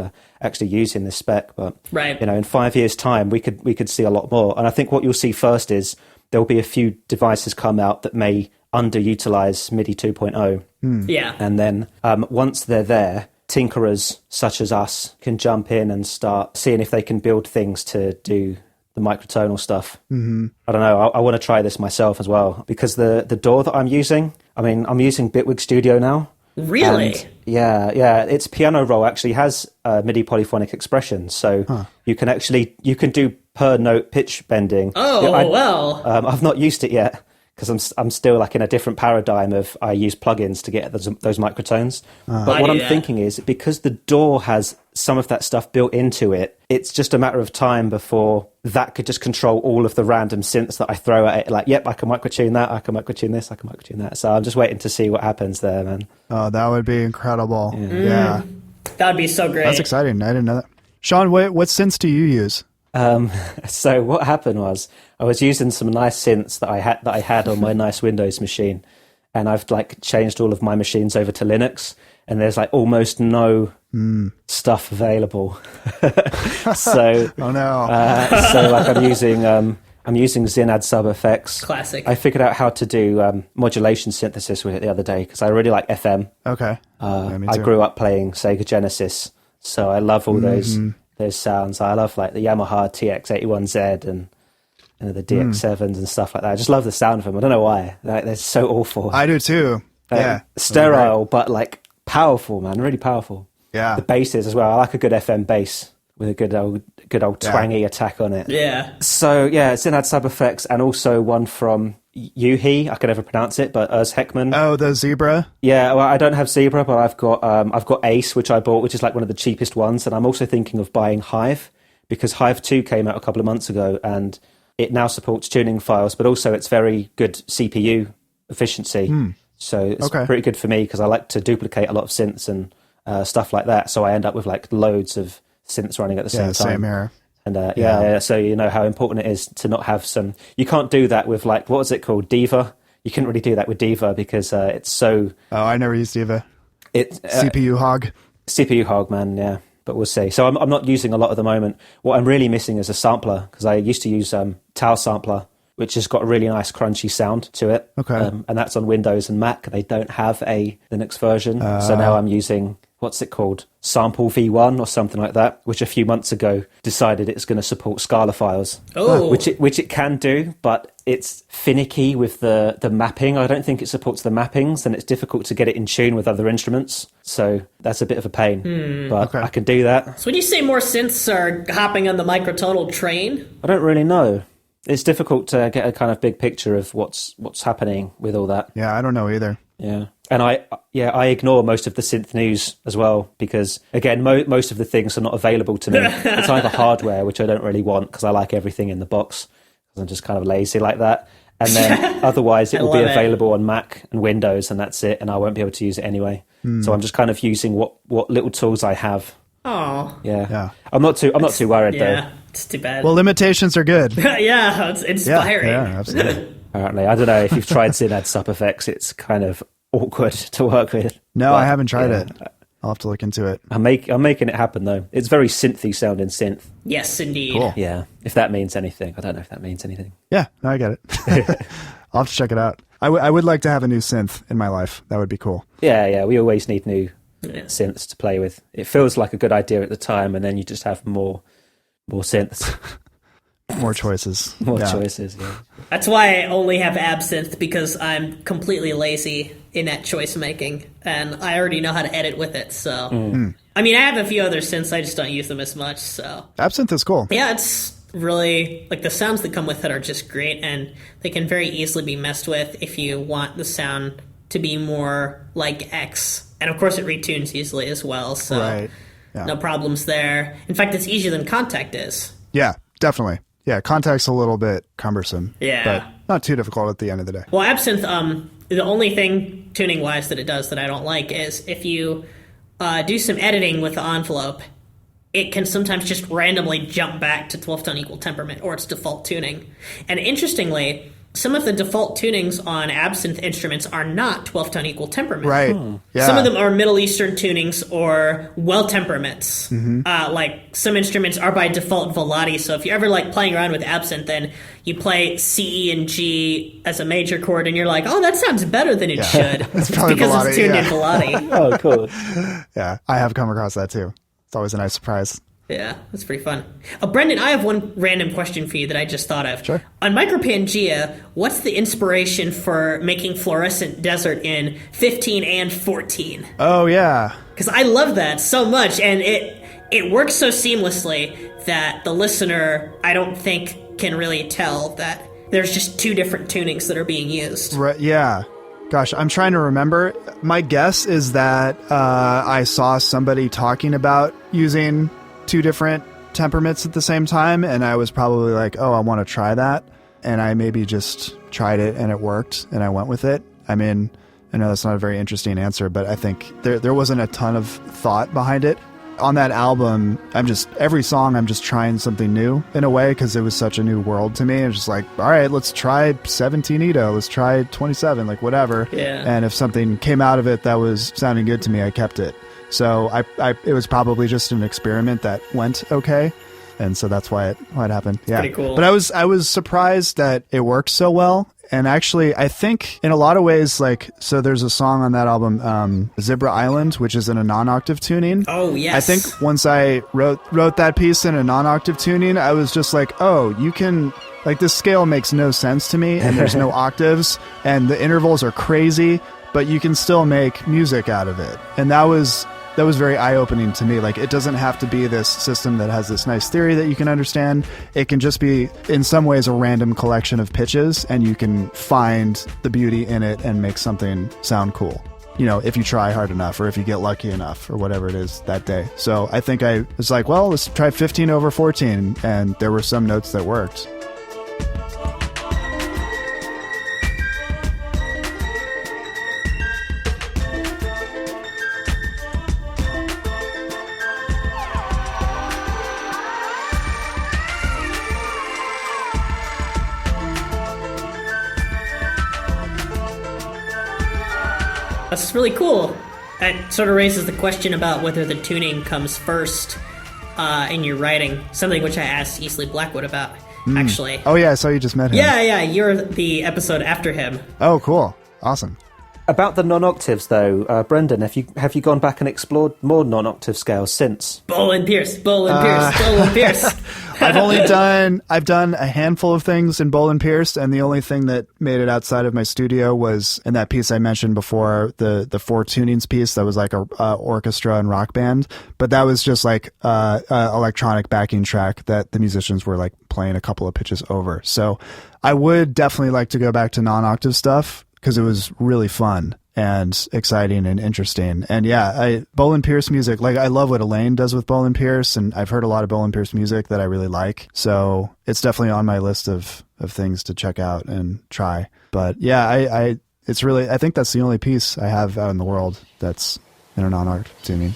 actually using this spec, but you know, in 5 years time we could see a lot more. And I think what you'll see first is there'll be a few devices come out that may underutilize MIDI 2.0, and then once they're there, tinkerers such as us can jump in and start seeing if they can build things to do the microtonal stuff. I don't know. I want to try this myself as well, because the DAW that I'm using, I mean, I'm using Bitwig Studio now. Really? Yeah. Its piano roll actually has MIDI polyphonic expression, so you can do per note pitch bending. I've not used it yet because I'm still like in a different paradigm of I use plugins to get those microtones. But what I'm thinking is, because the DAW has some of that stuff built into it, it's just a matter of time before that could just control all of the random synths that I throw at it. Like, yep, I can microtune that, I can microtune this, I can microtune that. So I'm just waiting to see what happens there, man. Oh, that would be incredible. Yeah. That would be so great. That's exciting. I didn't know that. Sean, what synths do you use? So what happened was I was using some nice synths that I had on my nice Windows machine, and I've like changed all of my machines over to Linux, and there's like almost no stuff available. So oh no. So like I'm using Zinad Sub Effects. Classic. I figured out how to do modulation synthesis with it the other day because I really like FM. Okay. I grew up playing Sega Genesis, so I love all those those sounds. I love like the Yamaha TX81Z and the DX7s and stuff like that. I just love the sound of them. I don't know why. Like, they're so awful. I do too. Yeah. Sterile, but like powerful, man. Really powerful. Yeah. The basses as well. I like a good FM bass with a good old twangy attack on it. Yeah. So yeah, it's had sub effects, and also one from Yuhi. I can never pronounce it, but Urs Heckman. Oh, the Zebra. Yeah, well, I don't have Zebra, but I've got Ace, which I bought, which is like one of the cheapest ones, and I'm also thinking of buying Hive, because Hive 2 came out a couple of months ago, and it now supports tuning files, but also it's very good CPU efficiency. So it's pretty good for me, because I like to duplicate a lot of synths and stuff like that. So I end up with like loads of synths running at the same time. Same here. And so you know how important it is to not have some. You can't do that with like, what was it called, Diva? You couldn't really do that with Diva because it's so. Oh, I never used Diva. It's CPU hog. CPU hog, man. Yeah, but we'll see. So I'm not using a lot at the moment. What I'm really missing is a sampler, because I used to use Tau Sampler, which has got a really nice crunchy sound to it. Okay. And that's on Windows and Mac. They don't have a Linux version. So now I'm using, what's it called? Sample V1 or something like that, which a few months ago decided it's going to support Scala files. Oh. Which it can do, but it's finicky with the mapping. I don't think it supports the mappings, and it's difficult to get it in tune with other instruments. So that's a bit of a pain. But I can do that. So when you say more synths are hopping on the microtonal train? I don't really know. It's difficult to get a kind of big picture of what's happening with all that. Yeah, I don't know either. Yeah. And I ignore most of the synth news as well, because again, most of the things are not available to me. It's either hardware, which I don't really want because I like everything in the box, because I'm just kind of lazy like that. And then otherwise it will be available on Mac and Windows, and that's it. And I won't be able to use it anyway. So I'm just kind of using what little tools I have. Oh. Yeah. I'm not too worried though. Yeah, it's too bad. Well, limitations are good. Yeah, it's inspiring. Yeah, absolutely. Apparently, I don't know if you've tried Synad sub effects. It's kind of awkward to work with. No, I haven't tried it. I'll have to look into it. I'm making it happen though. It's very synthy sounding synth. Yes, indeed. Cool. Yeah, if that means anything. I don't know if that means anything. Yeah, no, I get it. I'll have to check it out. I would like to have a new synth in my life. That would be cool. Yeah. We always need new synths to play with. It feels like a good idea at the time, and then you just have more synths. More choices. More choices, yeah. That's why I only have Absinthe, because I'm completely lazy in that choice making, and I already know how to edit with it, so... I mean, I have a few other synths, I just don't use them as much, so... Absinthe is cool. Yeah, it's really... Like, the sounds that come with it are just great, and they can very easily be messed with if you want the sound to be more like X. And, of course, it retunes easily as well, so... Right. Yeah. No problems there. In fact, it's easier than Contact is. Yeah, definitely. Yeah, Contact's a little bit cumbersome. Yeah. But not too difficult at the end of the day. Well, Absinthe, the only thing tuning-wise that it does that I don't like is if you do some editing with the envelope, it can sometimes just randomly jump back to 12-tone equal temperament or its default tuning. And interestingly, some of the default tunings on Absinthe instruments are not 12-tone equal temperament. Right. Yeah. Some of them are Middle Eastern tunings or well temperaments. Like some instruments are by default Volati. So if you're ever like playing around with Absinthe, then you play C, E, and G as a major chord, and you're like, oh, that sounds better than it should. It's probably because Volati, it's tuned in Volati. Oh, cool. Yeah, I have come across that too. It's always a nice surprise. Yeah, that's pretty fun. Brendan, I have one random question for you that I just thought of. Sure. On Micropangea, what's the inspiration for making Fluorescent Desert in 15 and 14? Oh, yeah. Because I love that so much, and it works so seamlessly that the listener, I don't think, can really tell that there's just two different tunings that are being used. Right, yeah. Gosh, I'm trying to remember. My guess is that I saw somebody talking about using two different temperaments at the same time, and I was probably like, oh, I want to try that. And I maybe just tried it and it worked and I went with it. I mean, I know that's not a very interesting answer, but I think there wasn't a ton of thought behind it. On that album, every song I'm just trying something new in a way, because it was such a new world to me. I'm just like, all right, let's try 17 Ito, let's try 27, like whatever. Yeah. And if something came out of it that was sounding good to me, I kept it. So it was probably just an experiment that went okay, and so that's why it happened. Yeah, pretty cool. But I was surprised that it worked so well, And actually, I think in a lot of ways, like, so there's a song on that album, Zebra Island, which is in a non-octave tuning. Oh, yes. I think once I wrote that piece in a non-octave tuning, I was just like, oh, you can, like, this scale makes no sense to me, and there's no octaves, and the intervals are crazy, but you can still make music out of it. And that was very eye-opening to me. Like, it doesn't have to be this system that has this nice theory that you can understand. It can just be, in some ways, a random collection of pitches, and you can find the beauty in it and make something sound cool. You know, if you try hard enough, or if you get lucky enough, or whatever it is that day. So I think I was like, well, let's try 15/14, and there were some notes that worked. That's really cool. That sort of raises the question about whether the tuning comes first in your writing, something which I asked Easley Blackwood about, actually. Oh, yeah, I saw you just met him. Yeah, you're the episode after him. Oh, cool. Awesome. About the non-octaves, though, Brendan, have you gone back and explored more non-octave scales since? Bolin Pierce. I've done a handful of things in Bolin Pierce, and the only thing that made it outside of my studio was in that piece I mentioned before, the four tunings piece that was like a orchestra and rock band. But that was just like electronic backing track that the musicians were like playing a couple of pitches over. So I would definitely like to go back to non-octave stuff, because it was really fun and exciting and interesting. And yeah, Bolin Pierce music, like I love what Elaine does with Bolin Pierce, and I've heard a lot of Bolin Pierce music that I really like. So it's definitely on my list of things to check out and try. But yeah, it's really, I think that's the only piece I have out in the world that's in a non-octave tuning.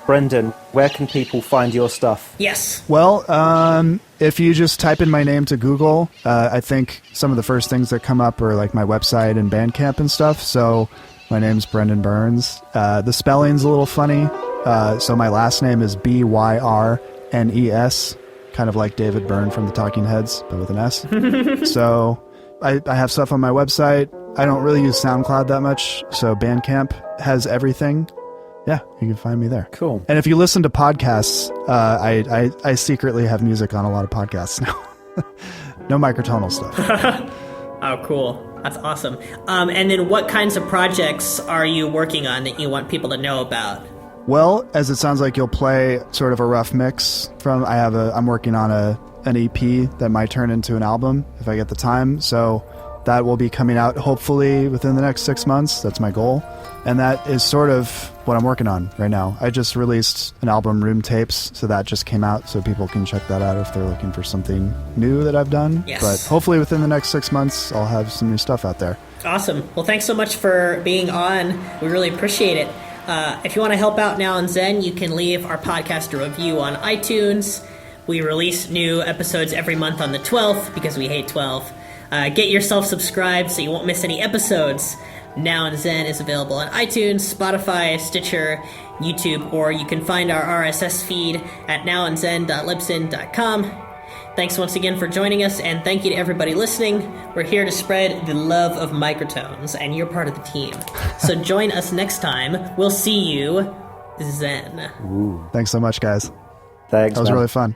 Brendan, where can people find your stuff? Yes. Well, if you just type in my name to Google, I think some of the first things that come up are like my website and Bandcamp and stuff. So my name's Brendan Byrnes. The spelling's a little funny. So my last name is Byrnes, kind of like David Byrne from the Talking Heads, but with an S. So I have stuff on my website. I don't really use SoundCloud that much, so Bandcamp has everything. Yeah, you can find me there. Cool. And if you listen to podcasts, I secretly have music on a lot of podcasts now. No microtonal stuff. Oh, cool. That's awesome. And then what kinds of projects are you working on that you want people to know about? Well, as it sounds like you'll play sort of a rough mix from, I'm working on an EP that might turn into an album if I get the time. So that will be coming out hopefully within the next 6 months. That's my goal. And that is sort of what I'm working on right now. I just released an album, Room Tapes, so that just came out, so people can check that out if they're looking for something new that I've done. Yes. But hopefully within the next 6 months, I'll have some new stuff out there. Awesome. Well, thanks so much for being on. We really appreciate it. If you want to help out Now and Zen, you can leave our podcast a review on iTunes. We release new episodes every month on the 12th because we hate 12. Get yourself subscribed so you won't miss any episodes. Now and Zen is available on iTunes, Spotify, Stitcher, YouTube, or you can find our RSS feed at nowandzen.libsyn.com. Thanks once again for joining us, and thank you to everybody listening. We're here to spread the love of microtones, and you're part of the team. So join us next time. We'll see you, Zen. Thanks so much, guys. Thanks, That was man. really fun.